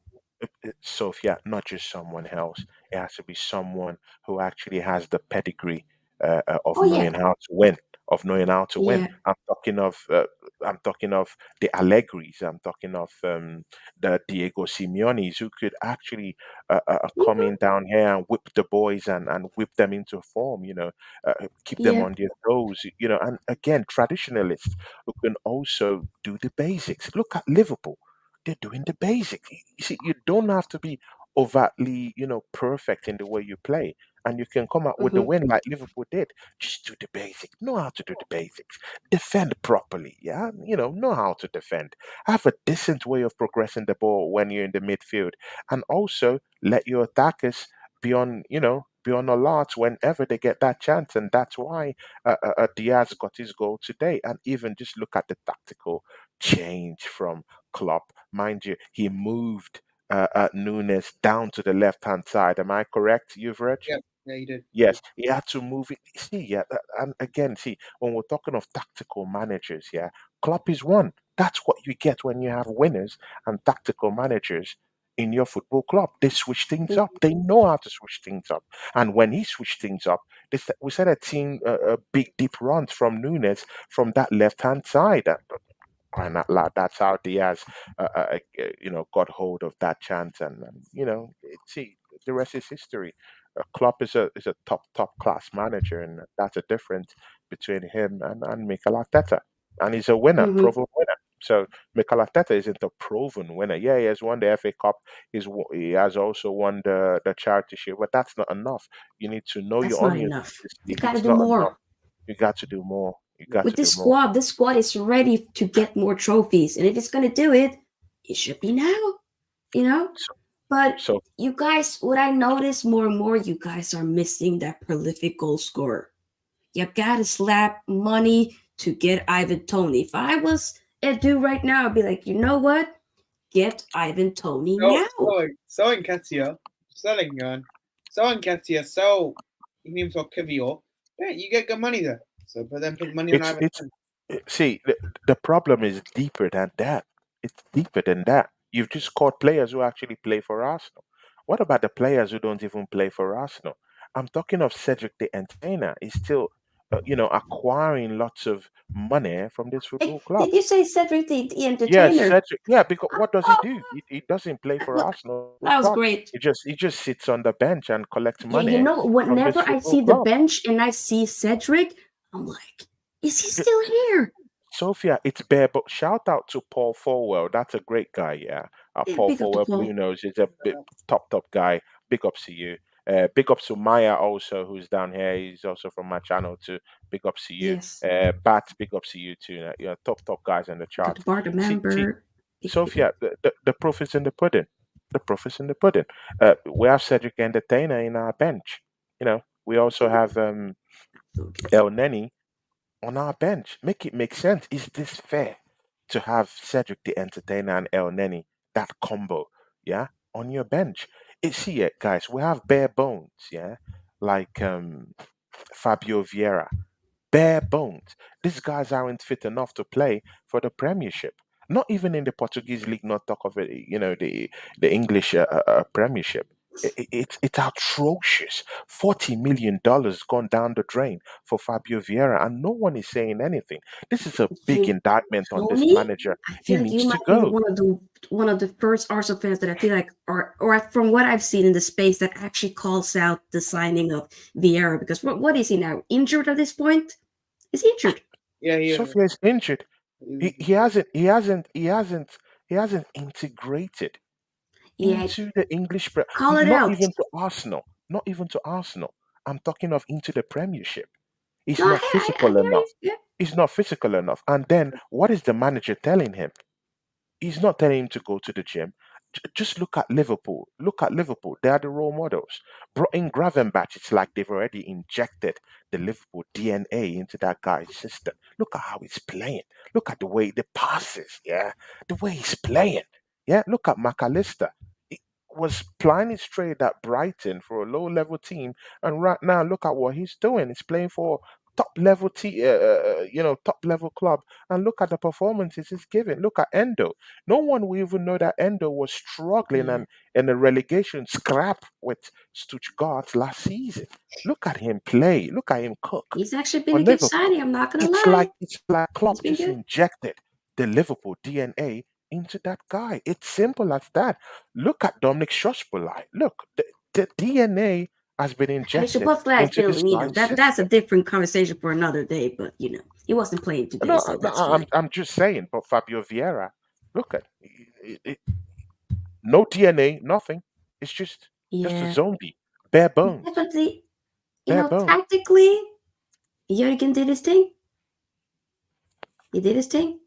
Sophia, not just someone else. It has to be someone who actually has the pedigree of Oh yeah. knowing how to win. Of knowing how to win. Yeah. I'm talking of the Allegris. I'm talking of the Diego Simeones who could actually come Hmm. in down here and whip the boys and whip them into form. Keep them Yeah. on their toes. And again, traditionalists who can also do the basics. Look at Liverpool, they're doing the basics. You see, you don't have to be overtly, perfect in the way you play. And you can come out with the Hmm. win like Liverpool did. Just do the basics. Know how to do the basics. Defend properly. Yeah. Know how to defend. Have a decent way of progressing the ball when you're in the midfield. And also let your attackers be on alert whenever they get that chance. And that's why Diaz got his goal today. And even just look at the tactical change from Klopp. Mind you, he moved Nunes down to the left hand side. Am I correct, Yuvraaj? Yeah, yeah, you did. Yes, he had to move it. See, yeah, and again, see, when we're talking of tactical managers, yeah, Klopp is one. That's what you get when you have winners and tactical managers in your football club. They switch things up. They know how to switch things up. And when he switched things up, we said a team a big deep runs from Nunes from that left hand side. Crying out loud. That's how Diaz, got hold of that chance, and see, the rest is history. Klopp is a top class manager, and that's a difference between him and Mikel Arteta. And he's a winner, Hmm. proven winner. So Mikel Arteta isn't a proven winner. Yeah, he has won the FA Cup. He has also won the Charity Shield, but that's not enough. You need to know That's your not onions. enough. This You league. got to It's do not enough. more. You got to do more. You got With to do more. this squad is ready to get more trophies, and if it's gonna do it, it should be now. You know. So, But so you guys, what I notice more and more, you guys are missing that prolific goal scorer. You gotta slap money to get Ivan Tony. If I was a dude right now, I'd be like, you know what? Get Ivan Tony now. So Nketiah, selling gun. So Nketiah, so names for Kivio. Yeah, you get good money there. So, but then put money on it's Ivan. it's see the problem is deeper than that. It's deeper than that. You've just caught players who actually play for Arsenal. What about the players who don't even play for Arsenal? I'm talking of Cedric the Entertainer. He's still, acquiring lots of money from this Hey, football club. did you say Cedric the Yes, Entertainer? Cedric. Yeah, because what does he Oh, do? He doesn't play for look, Arsenal Football that was Club. great. He just sits on the bench and collects Yeah, you money know, from this whenever I football see the club. bench and I see Cedric, I'm like, is he still here? Sophia, it's bare. But shout out to Paul Forwell. That's a great guy. Yeah, Yeah, Paul big up to Forwell, Blue Paul. Nose is a big, top guy. Big ups to you. Big ups to Maya also, who's down here. He's also from my channel too. Big ups to you. Yes. Bat, big ups to you too. You're top guys in the Big up to chart. Bart, the See, member. Big up. Sophia, the proof is in the pudding. The proof is in the pudding. We have Cedric Entertainer in our bench. We also have Okay. El Neni on our bench. Make it make sense. Is this fair to have Cedric the Entertainer and El Neni, that combo, yeah, on your bench? See it, guys. We have bare bones, yeah, like Fabio Vieira. Bare bones. These guys aren't fit enough to play for the Premiership. Not even in the Portuguese league. Not talk of it. The English Premiership. It's atrocious. $40 million gone down the drain for Fabio Vieira, and no one is saying anything. This is a big You, indictment on this Tony, manager. I He feel like you needs to might be go. one of the first Arsenal fans that I feel like are, or from what I've seen in the space, that actually calls out the signing of Vieira, because what is he now? Injured at this point? Is he injured? Yeah, he is. Sofia is injured. He hasn't integrated Yeah, into the English call it not out. even to Arsenal. Not even to Arsenal. I'm talking of into the Premiership. He's No, not I physical hear you. enough. Yeah. He's not physical enough. And then what is the manager telling him? He's not telling him to go to the gym. Just look at Liverpool. Look at Liverpool. They are the role models. Brought in Gravenberch. It's like they've already injected the Liverpool DNA into that guy's system. Look at how he's playing. Look at the way the passes. Yeah, the way he's playing. Yeah, look at McAllister. He was playing straight at Brighton for a low-level team, and right now look at what he's doing. He's playing for top level club, and look at the performances he's giving. Look at Endo. No one will even know that Endo was struggling Yeah. and in a relegation scrap with Stuttgart last season. Look at him play. Look at him cook He's actually been for a good Liverpool. signing, I'm not gonna It's lie. like Klopp He's been just good. injected the Liverpool DNA into that guy. It's simple as that. Look at Dominic Szoboszlai. Look, the DNA has been I mean, injected Shabbat into this been, guy's that's a system. different conversation for another day, but he wasn't playing today, No, so no, that's fine. I'm just saying. But Fabio Vieira, look at no DNA, nothing. It's just a Yeah, zombie, bare bones, definitely. bare bones. Tactically, Jurgen did his thing. He did his thing.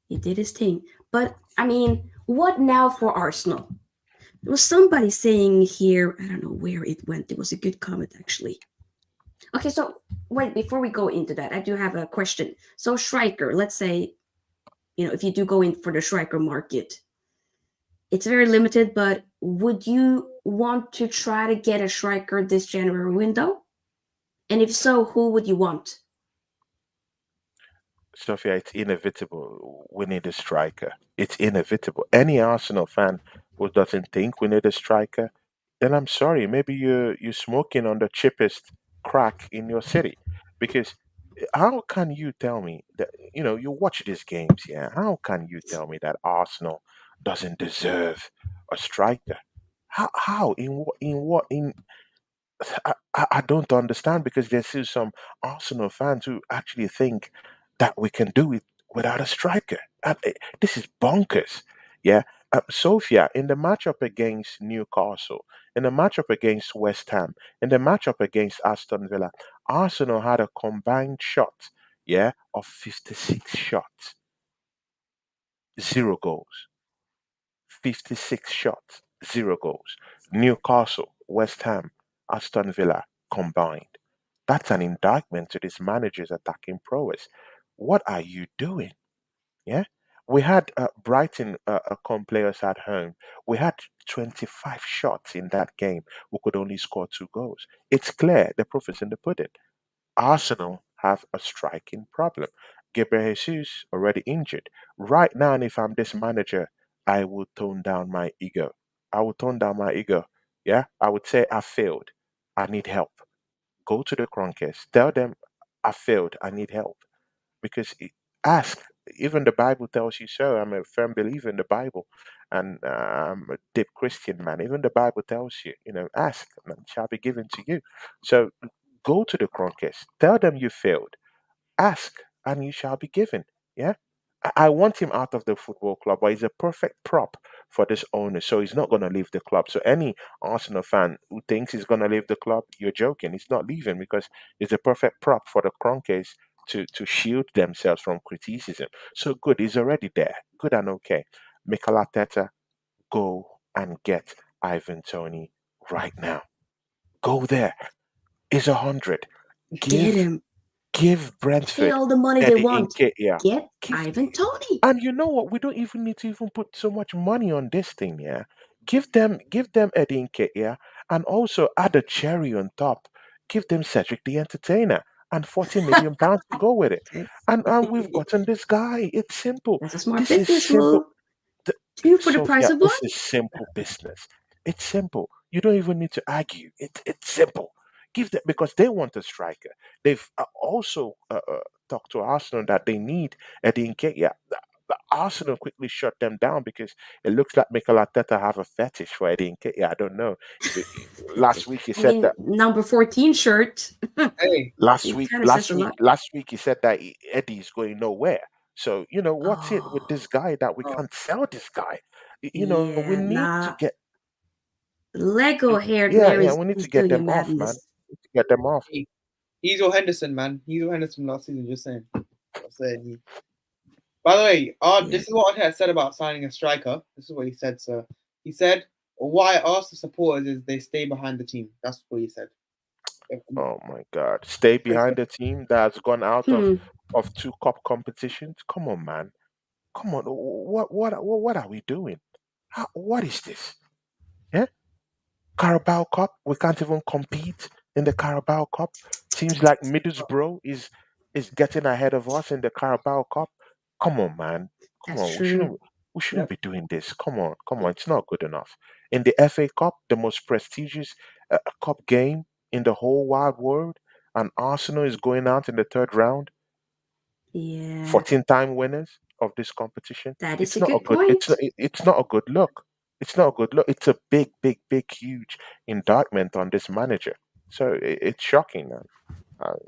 He did his thing. But I mean, what now for Arsenal? There was somebody saying here, I don't know where it went. It was a good comment actually. Okay, so wait, before we go into that, I do have a question. So striker, let's say, if you do go in for the striker market, it's very limited, but would you want to try to get a striker this January window? And if so, who would you want? Sophia, it's inevitable. We need a striker. It's inevitable. Any Arsenal fan who doesn't think we need a striker, then I'm sorry. Maybe you're smoking on the cheapest crack in your city, because how can you tell me that you watch these games? Yeah, how can you tell me that Arsenal doesn't deserve a striker? How I don't understand, because there's still some Arsenal fans who actually think that we can do it without a striker. This is bonkers. Yeah. Sofia, in the matchup against Newcastle, in the matchup against West Ham, in the matchup against Aston Villa, Arsenal had a combined shot, yeah, of 56 shots, zero goals. 56 shots, zero goals. Newcastle, West Ham, Aston Villa combined. That's an indictment to this manager's attacking prowess. What are you doing? Yeah. We had Brighton come players at home. We had 25 shots in that game. We could only score two goals. It's clear the proof is in the pudding. Arsenal have a striking problem. Gabriel Jesus already injured. Right now, and if I'm this manager, I would tone down my ego. I would tone down my ego. Yeah, I would say I failed. I need help. Go to the Kronkers. Tell them I failed. I need help because ask. Even the Bible tells you so. I'm a firm believer in the Bible, and I'm a deep Christian man. Even the Bible tells you, ask and it shall be given to you. So go to the Kronkers. Tell them you failed. Ask and you shall be given. Yeah. I want him out of the football club, but he's a perfect prop for this owner. So he's not going to leave the club. So any Arsenal fan who thinks he's going to leave the club, you're joking. He's not leaving because he's a perfect prop for the Kronkes to shield themselves from criticism. So good, he's already there. Good and okay. Mikel Arteta, go and get Ivan Tony right now. Go there. It's 100. Get Give him. give Pay Brentford all the money they Eddie want. Nketiah. Get Give Ivan Tony. and you know what? We don't even need to even put so much money on this thing, yeah. Give them Eddie Nketiah and also add a cherry on top. Give them Cedric the Entertainer and 40 million pounds to go with it. And we've gotten this guy. It's simple. That's a smart This is business simple. move. Two for the price Sophia, of one. this is simple business. It's simple. You don't even need to argue. It's simple. Give them because they want a striker. They've also talked to Arsenal that they need Eddie Nketiah. Arsenal quickly shut them down because it looks like Mikel Arteta have a fetish for Eddie Nketiah. I don't know. Last week he I said mean, that. number 14 shirt. Hey, Last It week, kind of says last a week, lot. last week he said that Eddie's going nowhere. So what's it with Oh, this guy that we oh, can't sell this guy? We yeah, need to nah. get Lego-haired yeah, Mary's we need to just get doing your them off, man. madness. We need to get them off. he's your Henderson, man. He's your Henderson last season. Just saying. By the way, Yeah. this is what Arteta said about signing a striker. This is what he said, sir. He said, "What I ask the supporters is they stay behind the team." That's what he said. Oh my God! Stay behind the team that's gone out Hmm. of two cup competitions. Come on, man. Come on. What are we doing? What is this? Yeah, Carabao Cup. We can't even compete in the Carabao Cup. Seems like Middlesbrough is getting ahead of us in the Carabao Cup. Come on, man. Come That's on. We true. shouldn't be doing this. Come on. Come on. It's not good enough. In the FA Cup, the most prestigious cup game in the whole wide world, and Arsenal is going out in the third round, Yeah, 14-time winners of this competition. that is It's a not a good good. point. It's not a good look. It's not a good look. It's a big, big, big, huge indictment on this manager. So it's shocking.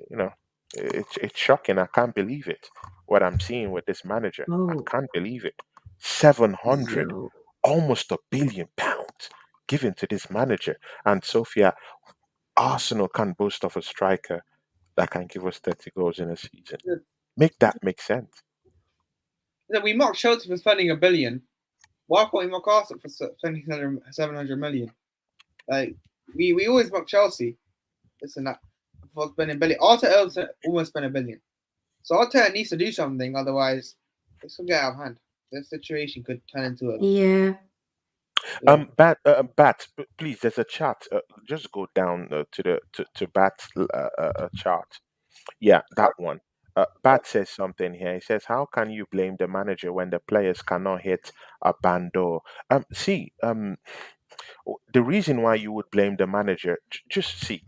You know, it's shocking. I can't believe it. What I'm seeing with this manager, I Oh, can't believe it. 700, yo. almost £1 billion given to this manager. And Sofia, Arsenal can boast of a striker that can give us 30 goals in a season. Make that make sense. We mocked Chelsea for spending $1 billion. Why can't we mock Arsenal for spending 700 million? Like we always mock Chelsea. Listen, that for spending $1 billion. Arteta almost spent $1 billion. So Arteta needs to do something, otherwise this will get out of hand. This situation could turn into a Yeah. Bat, please. There's a chart. Just go down to Bat's chart. Yeah, that one. Bat says something here. He says, "How can you blame the manager when the players cannot hit a bando?" See, the reason why you would blame the manager, just see,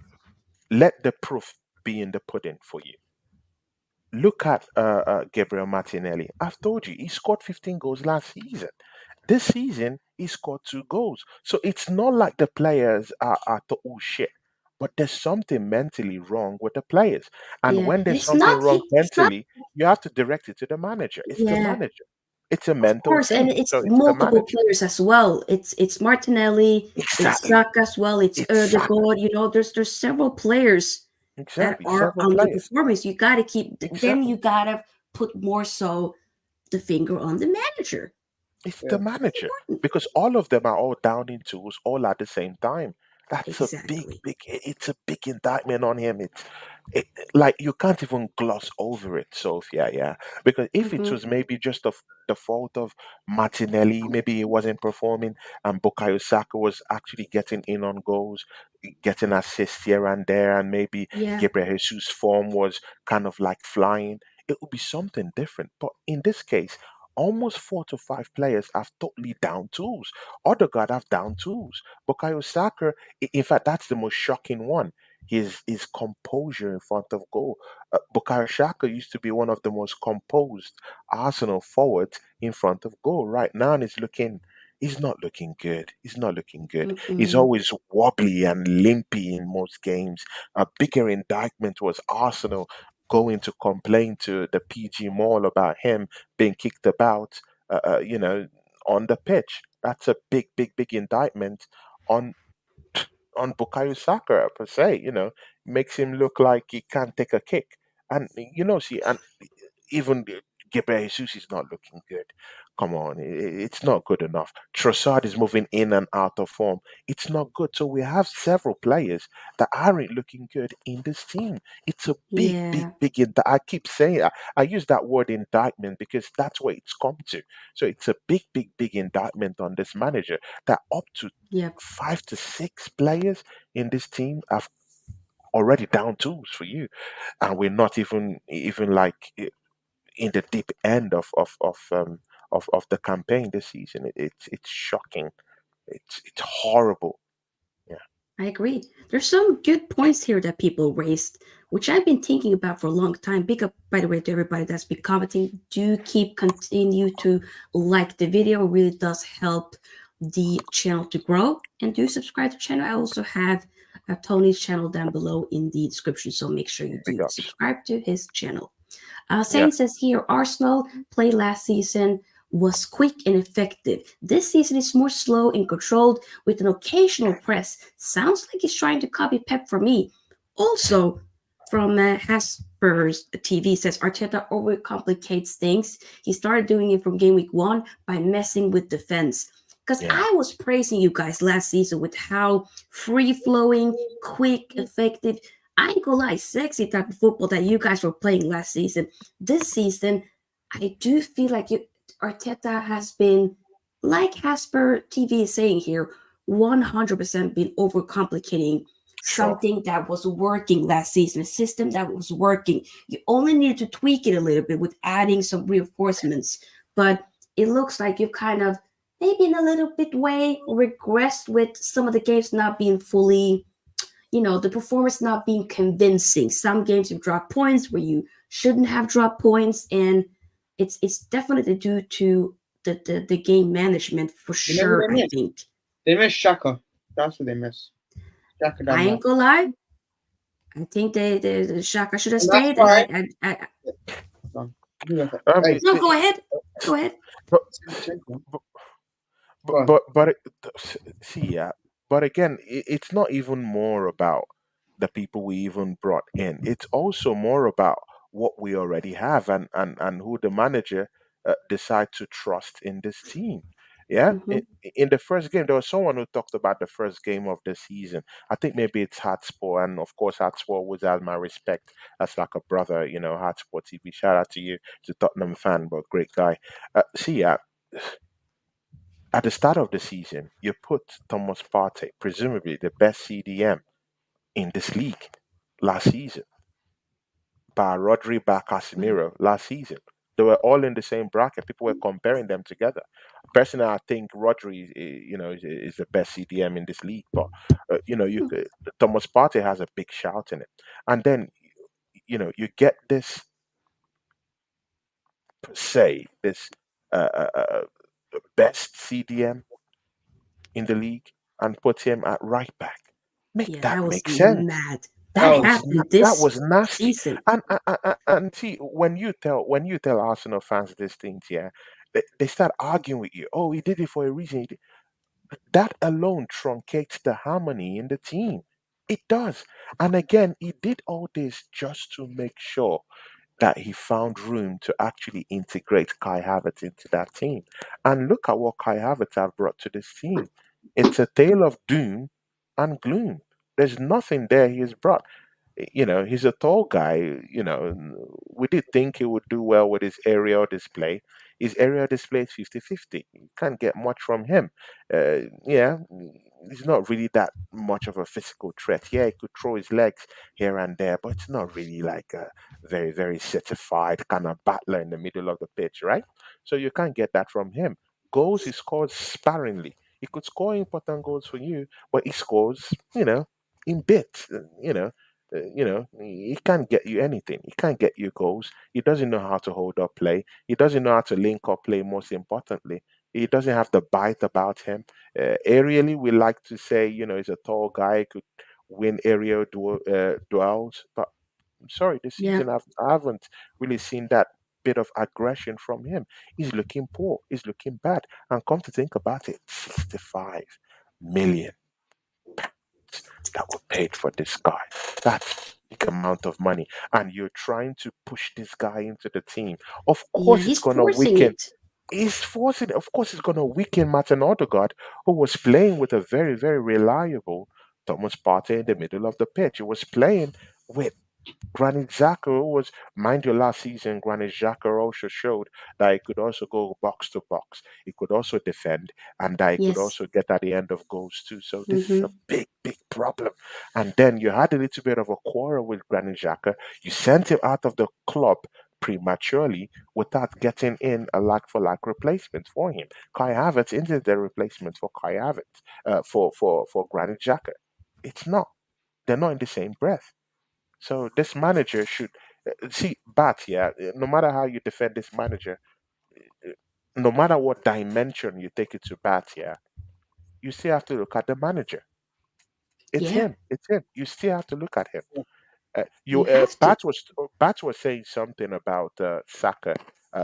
let the proof be in the pudding for you. Look at Gabriel Martinelli. I've told you, he scored 15 goals last season. This season, he scored 2 goals. So it's not like the players are oh shit. But there's something mentally wrong with the players. And Yeah. when there's It's something not wrong it's not mentally, you have to direct it to the manager. It's the yeah. manager. It's a Of mental course, and thing. it's So it's the multiple manager. players as well. It's Martinelli, it's Exactly. Saka as well, it's Exactly. Erdegaard. There's several players that Exactly. are Several players. underperforming. So you gotta then Exactly. you gotta put more so the finger on the manager. It's the Yeah. manager Important. because all of them are all down in tools all at the same time. That's a big, Exactly. big. It's a big indictment on him. It, like you can't even gloss over it, Sophia. Yeah, because if it Hmm. was maybe just the fault of Martinelli, maybe he wasn't performing, and Bukayo Saka was actually getting in on goals, getting assists here and there, and maybe Yeah, Gabriel Jesus' form was kind of like flying. It would be something different. But in this case, almost 4 to 5 players have totally down tools. Odegaard have down tools. Bukayo Saka, in fact, that's the most shocking one. His composure in front of goal. Bukayo Saka used to be one of the most composed Arsenal forwards in front of goal. Right now, he's not looking good. He's not looking good. He's mm-mm. always wobbly and limpy in most games. A bigger indictment was Arsenal going to complain to the PG Mall about him being kicked about, on the pitch. That's a big, big, big indictment on Bukayo Saka per se. Makes him look like he can't take a kick, and see, and even Gabriel Jesus is not looking good. Come on, it's not good enough. Trossard is moving in and out of form. It's not good. So we have several players that aren't looking good in this team. It's a big, big, Yeah, big. I keep saying I use that word indictment because that's what it's come to. So it's a big, big, big indictment on this manager that up to yep, 5 to 6 players in this team have already down tools for you, and we're not even like in the deep end of the campaign this season. It's shocking. It's horrible. Yeah, I agree. There's some good points here that people raised, which I've been thinking about for a long time. Big up, by the way, to everybody that's been commenting. Do continue to like the video. It really does help the channel to grow. And do subscribe to the channel. I also have Tony's channel down below in the description, so make sure you big do ups. subscribe to his channel. Yeah, Saint says here Arsenal play last season was quick and effective. This season is more slow and controlled with an occasional press. Sounds like he's trying to copy Pep for me. Also, from Hasper's TV says Arteta overcomplicates things. He started doing it from game week 1 by messing with defense. Because yeah, I was praising you guys last season with how free flowing, quick, effective, I ain't gonna lie, sexy type of football that you guys were playing last season. This season, I do feel like Arteta has been, like Hasper TV is saying here, 100% been overcomplicating sure. something that was working last season, a system that was working. You only needed to tweak it a little bit with adding some reinforcements, but it looks like you've kind of maybe in a little bit way regressed with some of the games not being fully, the performance not being convincing. Some games you drop points where you shouldn't have dropped points, and it's definitely due to the game management for You know who sure. they I miss? think. They miss Shaka. That's what they miss. Shaka I done that. ain't gonna lie. I think the Shaka should have And that's stayed, and why. I Um, Hey, it, no, go it, ahead, go ahead. but go but on. but, but it, see, yeah. But again, it's not even more about the people we even brought in. It's also more about what we already have and who the manager decide to trust in this team. Yeah, Hmm. in the first game, there was someone who talked about the first game of the season. I think maybe it's Hotspur, and of course, Hotspur was has my respect. That's like a brother, Hotspur TV. Shout out to you, to Tottenham fan, but great guy. See, yeah, at the start of the season, you put Thomas Partey, presumably the best CDM in this league last season, by Rodri, by Casemiro last season. They were all in the same bracket. People were comparing them together. Personally, I think Rodri, is the best CDM in this league. But Thomas Partey has a big shout in it. And then, you get this per se this best CDM in the league and put him at right back. Make Yeah, that that was make sense. mad. That That was happened That this was nasty. season. And see, when you tell Arsenal fans these things, yeah, they start arguing with you. Oh, he did it for a reason. That alone truncates the harmony in the team. It does. And again, he did all this just to make sure that he found room to actually integrate Kai Havertz into that team. And look at what Kai Havertz have brought to this team. It's a tale of doom and gloom. There's nothing there he has brought. He's a tall guy. We did think he would do well with his aerial display. His aerial display is 50-50. You can't get much from him. Yeah, he's not really that much of a physical threat. Yeah, he could throw his legs here and there, but it's not really like a very, very certified kind of battler in the middle of the pitch, right? So you can't get that from him. Goals he scores sparingly. He could score important goals for you, but he scores, in bits. He can't get you anything. He can't get you goals. He doesn't know how to hold up play. He doesn't know how to link up play. Most importantly, he doesn't have the bite about him. Aerially, we like to say, he's a tall guy, could win aerial duels. But I'm sorry, this Yeah. season I haven't really seen that bit of aggression from him. He's looking poor. He's looking bad. And come to think about it, 65 million that were paid for this guy. That's a big amount of money. And you're trying to push this guy into the team. Of Yeah, course, it's he's going to forcing weaken. it. He's forcing it. Of course, it's going to weaken Martin Odegaard, who was playing with a very, very reliable Thomas Partey in the middle of the pitch. He was playing with Granit Xhaka was, mind you, last season, Granit Xhaka also showed that he could also go box to box. He could also defend, and that he could Yes. also get at the end of goals too. So this is a Mm-hmm. big, big problem. And then you had a little bit of a quarrel with Granit Xhaka. You sent him out of the club prematurely without getting in a like-for-like replacement for him. Kai Havertz isn't the replacement for Kai Havertz, for Granit Xhaka. It's not. They're not in the same breath. So this manager should see Bat. Yeah, no matter how you defend this manager, uh, no matter what dimension you take it to Bat. Yeah, you still have to look at the manager. It's Yeah, him. It's him. You still have to look at him. you You have to. Bat was saying something about Saka.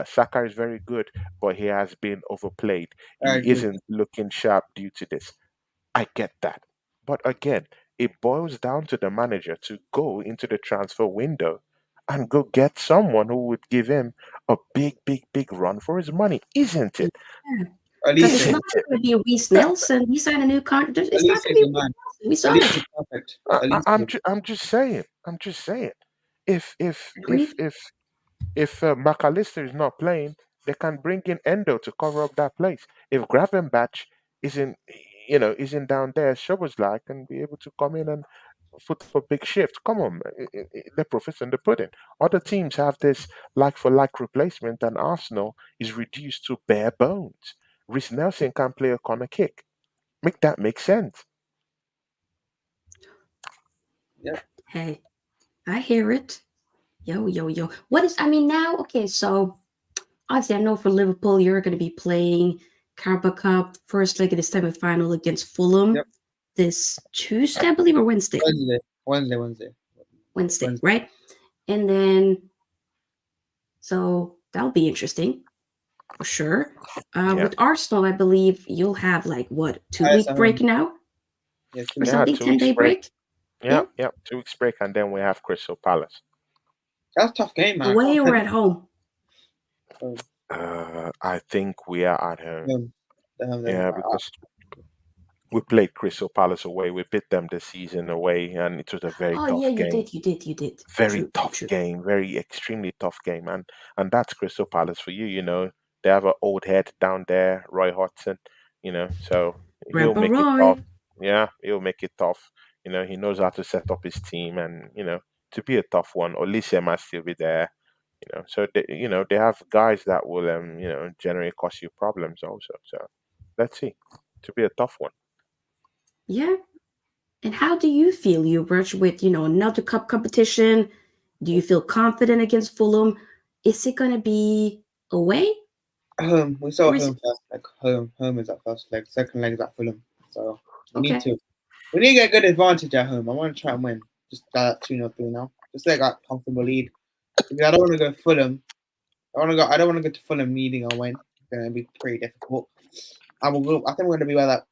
Saka is very good, but he has been overplayed. I He agree. isn't looking sharp due to this. I get that. But again, it boils down to the manager to go into the transfer window and go get someone who would give him a big, big, big run for his money, isn't it? Yeah. At Because least it's he's, not Isn't it? going to be Reece Uh, Nelson. He signed a new contract. at It's not least going to he's be a Reece man. Nelson. We At saw least that. he's perfect. At least he's I'm just saying. I'm just saying. If if if Agreed. if if McAllister is not playing, they can bring in Endo to cover up that place. If Gravenbach isn't down there, Szoboszlai can be able to come in and put up a big shift. Come on, the proof in the pudding. Other teams have this like for like replacement, and Arsenal is reduced to bare bones. Rhys Nelson can play a corner kick. Make that make sense. yeah. Hey, I hear it. Yo, yo, yo. What is, I mean, now, okay, so obviously I know for Liverpool, you're going to be playing Carabao Cup first leg of the semi-final against Fulham Yep. this Tuesday, I believe, or Wednesday? Wednesday. Wednesday, right? And then, so that'll be interesting for sure. Yeah, With Arsenal, I believe you'll have like what, Yes, 2 week break now Yeah, or yeah. something, 2 weeks 10-day break. break? Yeah, Yeah, yeah. 2 weeks break, and then we have Crystal Palace. that's a tough game, man. away or at home? I think we are at home. Yeah, Yeah. because we played Crystal Palace away. We beat them this season away, and it was a very Oh yeah, tough you game. did, you did, you did. Very True, tough true. game. Very extremely tough game, and that's Crystal Palace for you. They have an old head down there, Roy Hodgson. So he'll Grandpa make it tough. Roy. Yeah, he'll make it tough. He knows how to set up his team, and to be a tough one. Olise might still be there. So they have guys that will generally cause you problems also. So let's see. To be a tough one. Yeah. And how do you feel, Yuvraaj, with another cup competition? Do you feel confident against Fulham? Is it gonna be away Home. We saw or is home it first leg. Home is our first leg. Second leg is at Fulham. So we need okay? to. We need to get good advantage at home. I want to try and win. Just that 2-0 3 now. Just like a comfortable lead. Because I don't want to go Fulham. I don't want to go to Fulham needing a win. going to be pretty difficult. I think we're going to be without.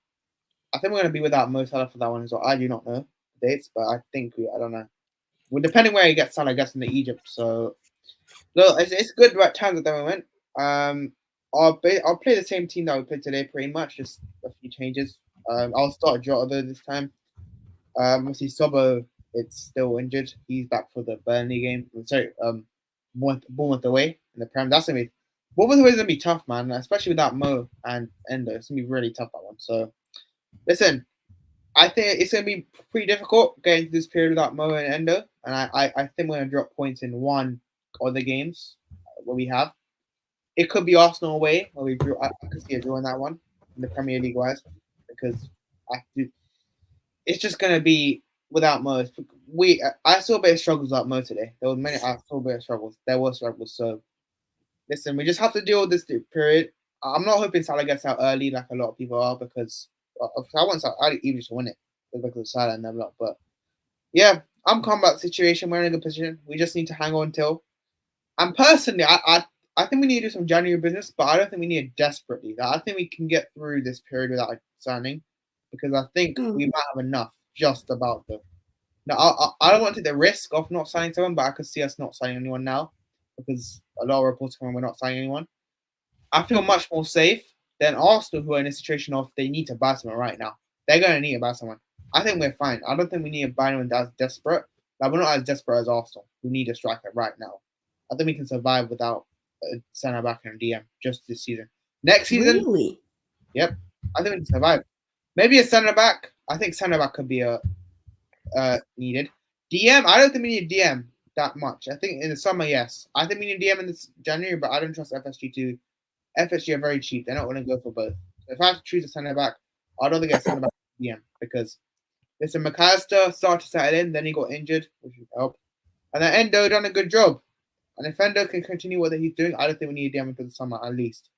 I think we're going to be without Mo Salah for that one as well. I do not know the dates, but I don't know. Well, depending where he gets Salah, gets into Egypt. So, look, it's good right times at the moment. I'll play the same team that we played today, pretty much, just a few changes. I'll start Jota this time. Obviously Sobo, it's still injured. He's back for the Burnley game. Sorry, Bournemouth away in the Prem. That's gonna be Bournemouth away is gonna be tough, man. Especially without Mo and Endo. It's gonna be really tough, that one. So, listen, I think it's gonna be pretty difficult getting through this period without Mo and Endo, and I think we're gonna drop points in one of the games where we have. It could be Arsenal away where we drew. I could see a draw in that one in the Premier League wise, because it's just gonna be without Mo. I saw a bit of struggles without Mo today. There was many. I saw a bit of struggles. There were struggles. So listen, we just have to deal with this period. I'm not hoping Salah gets out early like a lot of people are, because I want Salah even to win it because of Salah and them lot. But yeah, I'm calm about the situation. We're in a good position. We just need to hang on till. And personally, I think we need to do some January business, but I don't think we need it desperately. I think we can get through this period without signing, because I think we might have enough just about the. Now, I don't want to take the risk of not signing someone, but I could see us not signing anyone now, because a lot of reports coming, we're not signing anyone. I feel much more safe than Arsenal, who are in a situation of they need to buy someone right now. They're going to need to buy someone. I think we're fine. I don't think we need to buy anyone that's desperate. Like, we're not as desperate as Arsenal, who need a striker right now. I think we can survive without a centre back and a DM just this season. Next season, Really? Yep, I think we can survive. Maybe a centre back. I think centre back could be needed. DM, I don't think we need a DM that much. I think in the summer, yes. I think we need a DM in this January, but I don't trust FSG too. FSG are very cheap. They're not going to go for both. So if I have to choose a centre back, I'd rather get a centre back DM, because listen, McAllister started to settle in, then he got injured, which would help. And then Endo done a good job. And if Endo can continue what he's doing, I don't think we need a DM until the summer at least.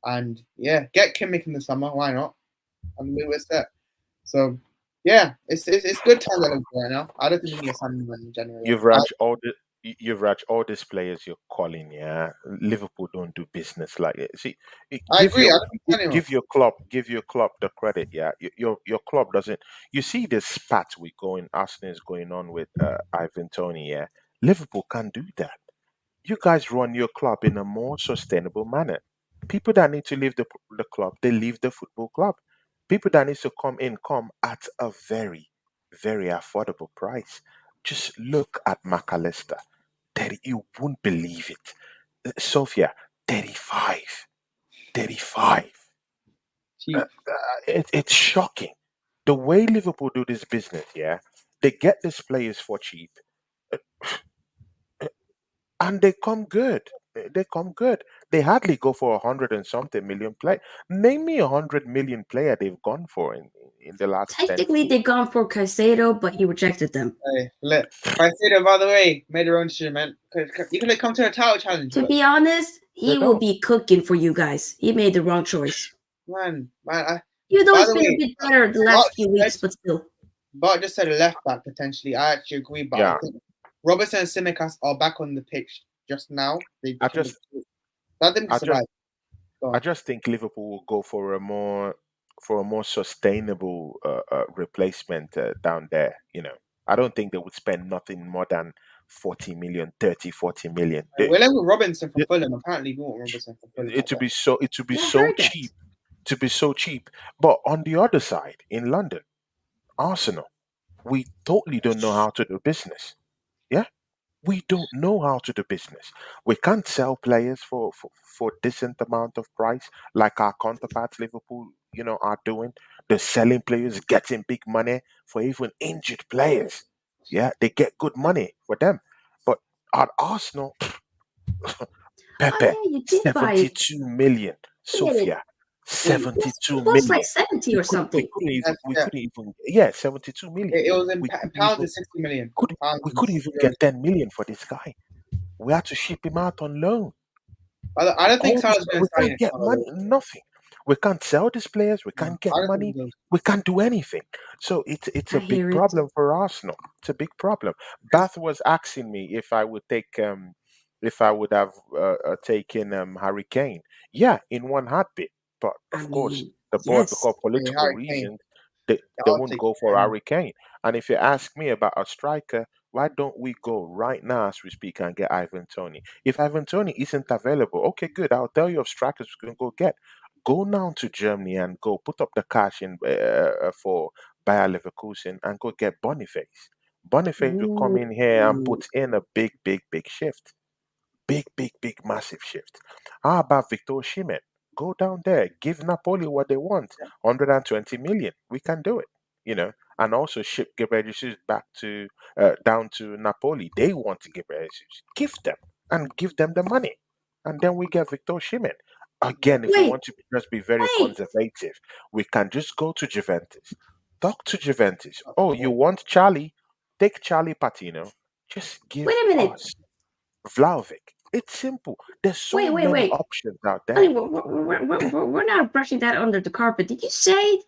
And yeah, get Kimmich in the summer. Why not? And we're set. So yeah, it's good time right now. I don't think we need a signing in January. Yuvraaj, all these players you're calling, yeah, Liverpool don't do business like it. See, I agree. I don't think give your club the credit, yeah. Your club doesn't. You see this spat Arsenal is going on with Ivan Toney, yeah. Liverpool can't do that. You guys run your club in a more sustainable manner. People that need to leave the club, they leave the football club. People that needs to come at a very, very affordable price. Just look at McAllister. 30, you won't believe it. Sofia, 35. 35. cheap. It's shocking. The way Liverpool do this business, yeah, they get these players for cheap, and they come good. They come good. They hardly go for 100 and something million play. Name me 100 million player they've gone for in the last 10 Technically, years. they gone for Caicedo, but he rejected them. Hey, look, Caicedo, by the way, made their own decision, man. You can come to a title challenge. To be honest, he They will don't. be cooking for you guys. He made the wrong choice. Man. Even though By it's the been a way, bit better the last few weeks, but still. Bart just said a left back potentially. I actually agree, but Yeah. I think Robertson and Tsimikas are back on the pitch just now. I just survive. I just think Liverpool will go for a more sustainable replacement down there. I don't think they would spend nothing more than 40 million, 30, 40 million. We're like with Robinson from it, Fulham. Apparently, we want Robinson from Fulham. it to be so Yeah, I heard that. cheap, But on the other side, in London, Arsenal, we totally don't know how to do business. Yeah, we don't know how to do business. We can't sell players for decent amount of price like our counterparts Liverpool, are doing. They're selling players, getting big money for even injured players. Yeah, they get good money for them. But at Arsenal, Oh Pepe, yeah, you did buy it. 72 million. Sofia, It 72 was like million. 70 or something. We Yeah. couldn't even, yeah, 72 million. It was in We couldn't pounds. even, It's 60 million. we couldn't even get 10 million for this guy. We had to ship him out on loan. I don't think Salah's going We to sign can't it. get money, nothing. We can't sell these players. We can't get I don't money. think We can't do anything. So it's I a big hear it. problem for Arsenal. It's a big problem. Bath was asking me if I would take if I would have taken Harry Kane. Yeah, in one heartbeat. But I of course, mean, the board, yes. because Hey, political Harry Kane. reasons, Yeah, they I'll won't take go for Kane. Harry Kane. And if you ask me about a striker, why don't we go right now as we speak and get Ivan Tony? If Ivan Tony isn't available, okay, good. I'll tell you of strikers we can go get. Go now to Germany and go put up the cash in for Bayer Leverkusen and go get Boniface. Boniface will come in here and Ooh. put in a big, big, big shift. Big, big, big, massive shift. How about Victor Osimhen? Go down there, give Napoli what they want, 120 million. We can do it, and also ship Gabriel Jesus back to down to Napoli. They want to Gabriel Jesus. Give them and give them the money, and then we get Victor Osimhen. Again, if we Wait, want to just be very wait, conservative, we can just go to Juventus. Talk to Juventus. That's Oh, the you point. want Charlie? Take Charlie Patino. Just wait give a minute. us Vlahovic. It's simple. There's so many Wait. options out Honey, there. we're not brushing that under the carpet. Did you say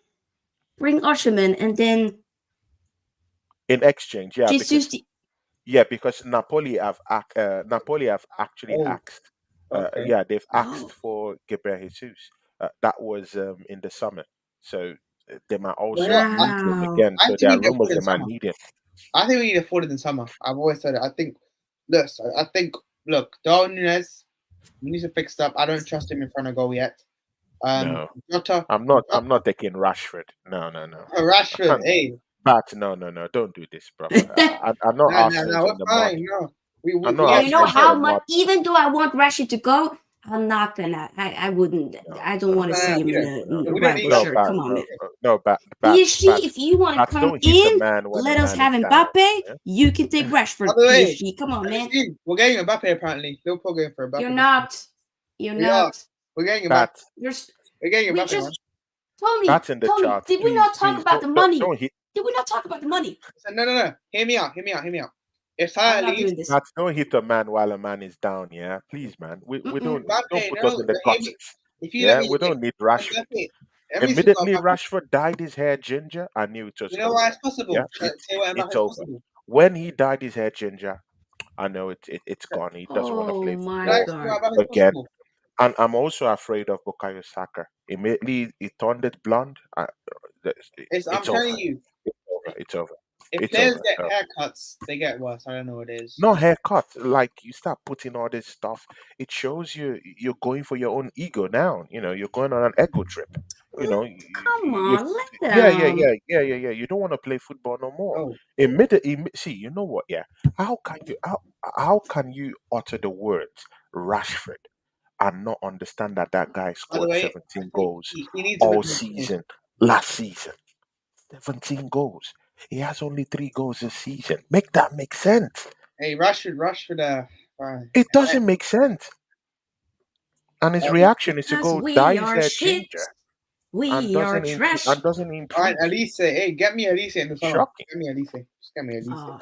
bring Osherman and then In exchange, Jesus? because Napoli have actually Oh, asked. okay. They've asked Oh, for Gabriel Jesus. That was in the summer, so they might You know also what? need him wow. again. I So think there we are need to rumors afford it they in might summer. need him. I think we need to afford it in summer. I've always said it. I think, look, Darwin Nunez, he needs to fix up. I don't trust him in front of goal yet. No, Jota, I'm not. I'm not taking Rashford. No. Rashford, hey, But no. Don't do this, brother. I know no, Arsenal's we're in the mud. fine. No, I know yeah, And you know Arsenal's in how the Rashford. much, mud. even though I want Rashid to go, I'm not gonna. I wouldn't. No, I don't no, want to no, see him We in don't. no, a We don't need rival no, shirt. Rashford. Bat, Come on, man. no, PSG, Bat, if you want to Bat. come Don't hit a in, man when a let us man have is down. Mbappe. Yeah? You can take By Rashford. the way, PSG, come on, have you man. seen? We're getting Mbappe apparently. Liverpool going for Mbappe. You're this season. not. You're We are. not. We're getting Mbappe. Bat, You're. s- We're getting We Mbappe, just man. Bat in the Tony. charts. Did we Please, not talk please about the don't money? hit. Did we not talk about the money? So, no. Hear me out. If I'm Salah not leaves, doing this. Bat, don't hit a man while a man is down. Yeah, please, man. We Mm-mm. don't Mbappe, put us no, in the hear me. gutters. If you let Yeah, me, we don't need Rashford. Mbappe. Let me speak about Immediately Mbappe. Rashford dyed his hair ginger, I knew it was You know why over. it's possible? Yeah, Say why it's Mbappe's over. possible. When he dyed his hair ginger, I know it's gone. He doesn't want to Oh play my Can I football explain why God. Mbappe's again. possible? And I'm also afraid of Bukayo Saka. Immediately he turned it blonde. I'm It's over. telling you, It's over. It's over. if It's players over. get No, haircuts, they get worse. I don't know what it is. no haircut. Like you start putting all this stuff, it shows you're going for your own ego now. You're going on an ego trip. You know, you, Come you, on, let yeah. them. You don't want to play football no more. Oh, See, you know what? Yeah, how can you utter the words Rashford and not understand that guy by the scored way, I 17 think goals he needs a bit all more fitness. season last season? 17 goals. He has only 3 goals this season. Make that make sense. Hey, Rashford, fine. It doesn't make sense. And his reaction is to Because go dye we his are hair shit. ginger and We are doesn't trash. Fine, improve. Elise. Hey, get me Elise in the summer. Shocking. Get me Elise. Just get me Elise. Oh,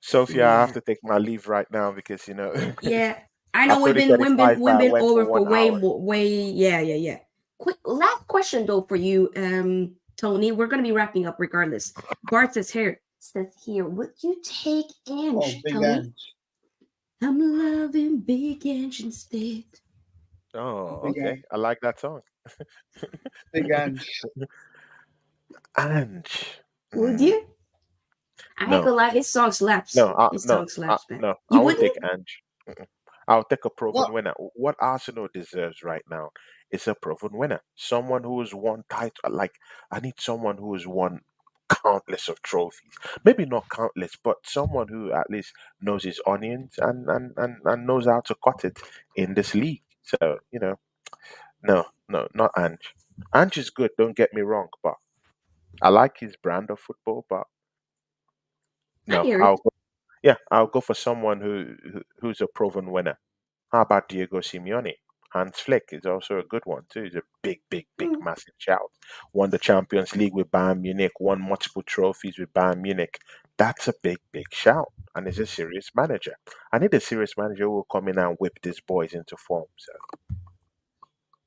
Sophia, I have man. to take my leave right now because Yeah. I at know we've been we've been 30:35 we've I been went over for for 1 hour. yeah. Quick last question though for you, Tony. We're gonna be wrapping up regardless. Bart says here, would you take Ange, Oh, big Tony? Ange. I'm loving Big Ange instead. Oh, Big okay. Ange. I like that song. Big Ange. Ange. Would Mm, you? I ain't no, gonna lie, his song slaps. no, His song slaps, man. no. I You won't take wouldn't? Ange. Mm-mm. I'll take a proven What? winner. What Arsenal deserves right now is a proven winner. Someone who has won title. Like I need someone who has won countless of trophies. Maybe not countless, but someone who at least knows his onions and knows how to cut it in this league. So no, not Ange. Ange is good. Don't get me wrong, but I like his brand of football. But I no, hear it. I'll go for someone who's a proven winner. How about Diego Simeone? Hans Flick is also a good one too. He's a big, big, big, Mm. massive shout. Won the Champions League with Bayern Munich. Won multiple trophies with Bayern Munich. That's a big, big shout, and he's a serious manager. I need a serious manager who will come in and whip these boys into form. So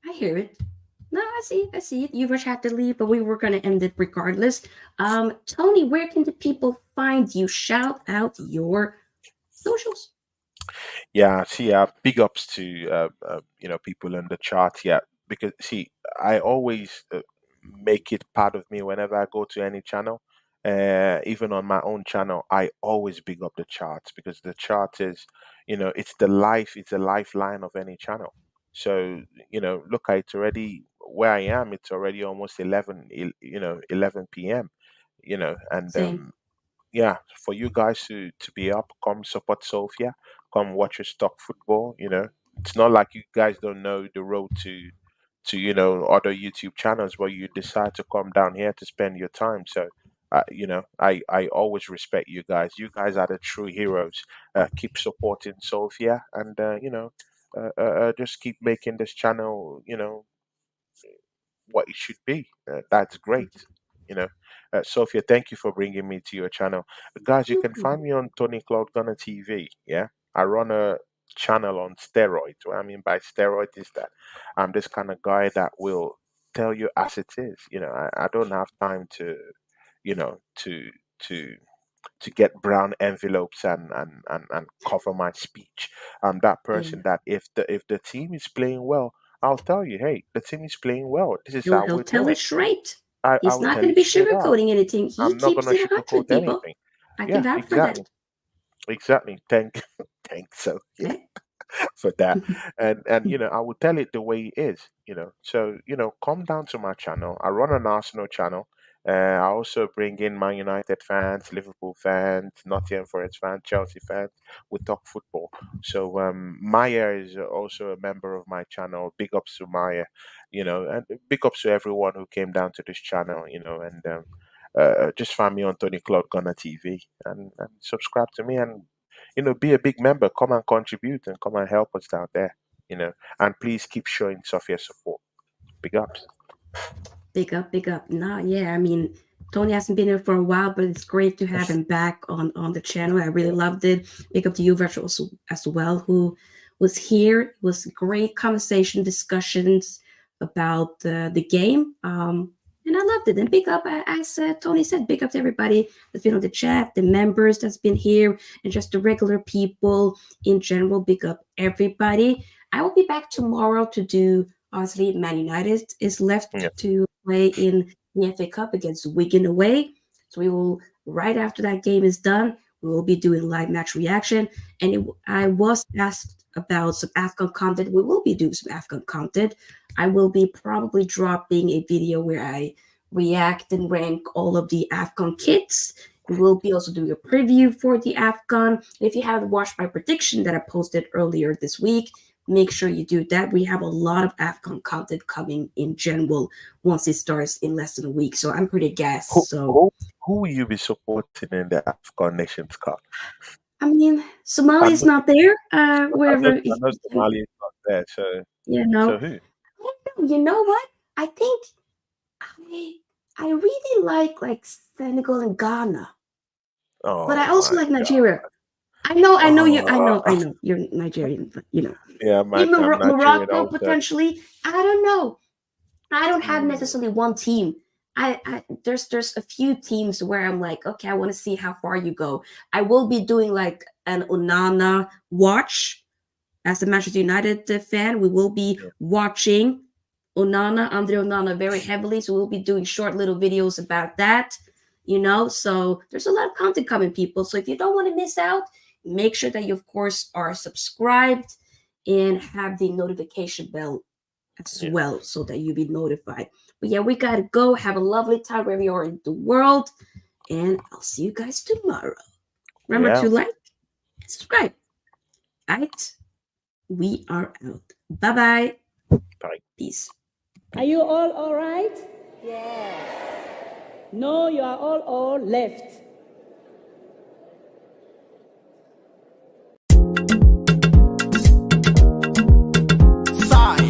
I hear it. No, I see it. You just had to leave, but we were gonna end it regardless. Tony, where can the people find you? Shout out your socials. Yeah, see, big ups to people in the chat. Yeah, because see, I always make it part of me whenever I go to any channel. Even on my own channel, I always big up the charts because the chart is, it's a lifeline of any channel. So, look, it's already where I am. It's already almost 11 p.m. And Same. yeah, for you guys to be up, come support Sofia, come watch your stock football. It's not like you guys don't know the road to other YouTube channels, but you decide to come down here to spend your time. So, I always respect you guys. You guys are the true heroes. Keep supporting Sofia, and just keep making this channel, what it should be. That's great. You know, Sophia, thank you for bringing me to your channel, guys. You can find me on Tony Cloud Gunner TV. Yeah, I run a channel on steroids. What I mean by steroids is that I'm this kind of guy that will tell you as it is. I don't have time to, you know, to to get brown envelopes and cover my speech. I'm that Yeah. person that if the team is playing well, I'll tell you, hey, the team is playing well. This is He'll, how he'll we're tell doing. it straight. I He's will not tell going to you be straight out. sugarcoating anything. He I'm not keeps gonna it 100, sugarcoat people. anything. I can Yeah, vouch for that. exactly. Exactly. Thanks. So Okay. for that. And I will tell it the way it is. So, come down to my channel. I run an Arsenal channel. I also bring in Man United fans, Liverpool fans, Nottingham Forest fans, Chelsea fans. We talk football. So Maya is also a member of my channel. Big ups to Maya, and big ups to everyone who came down to this channel, and just find me on Tony Cloud Gunner TV and subscribe to me and be a big member. Come and contribute and come and help us down there. And please keep showing Sophia support. Big ups. Big up, big up. Nah, yeah, I mean, Tony hasn't been here for a while, but it's great to have him back on the channel. I really Yeah. loved it. Big up to Yuvraaj also as well, who was here. It was great conversation, discussions about the game. And I loved it. And big up, as Tony said, big up to everybody that's been on the chat, the members that's been here, and just the regular people in general. Big up everybody. I will be back tomorrow to do, honestly, Man United is left Yeah. to play in the FA Cup against Wigan away. So we will, right after that game is done, we will be doing live match reaction. And I was asked about some AFCON content. We will be doing some AFCON content. I will be probably dropping a video where I react and rank all of the AFCON kits. We will be also doing a preview for the AFCON. If you haven't watched my prediction that I posted earlier this week, make sure you do that. We have a lot of AFCON content coming in general once it starts in less than a week. So I'm pretty gassed. Who, So, who, who will you be supporting in the AFCON Nations Cup? I mean, I Somalia's know, not there. I know, Wherever, I know Somalia is not there. So, you know, so who? you know what? I think I really like Senegal and Ghana, but I Oh also my like God. Nigeria. I know Oh, you're Nigerian, but yeah, even I'm Nigerian Morocco also. potentially. I don't know. I don't have Mm, necessarily one team. There's a few teams where I'm like, okay, I want to see how far you go. I will be doing like an Onana watch as a Manchester United fan. We will be yeah, watching Andre Onana very heavily. So we'll be doing short little videos about that. So there's a lot of content coming, people. So if you don't want to miss out, make sure that you, of course, are subscribed and have the notification bell as yeah, well so that you'll be notified. But yeah, we gotta go. Have a lovely time wherever you are in the world. And I'll see you guys tomorrow. we Remember to out. like and subscribe. All right. We are out. Bye-bye. Bye. Peace. Are you all right? Yes. No, you are all left.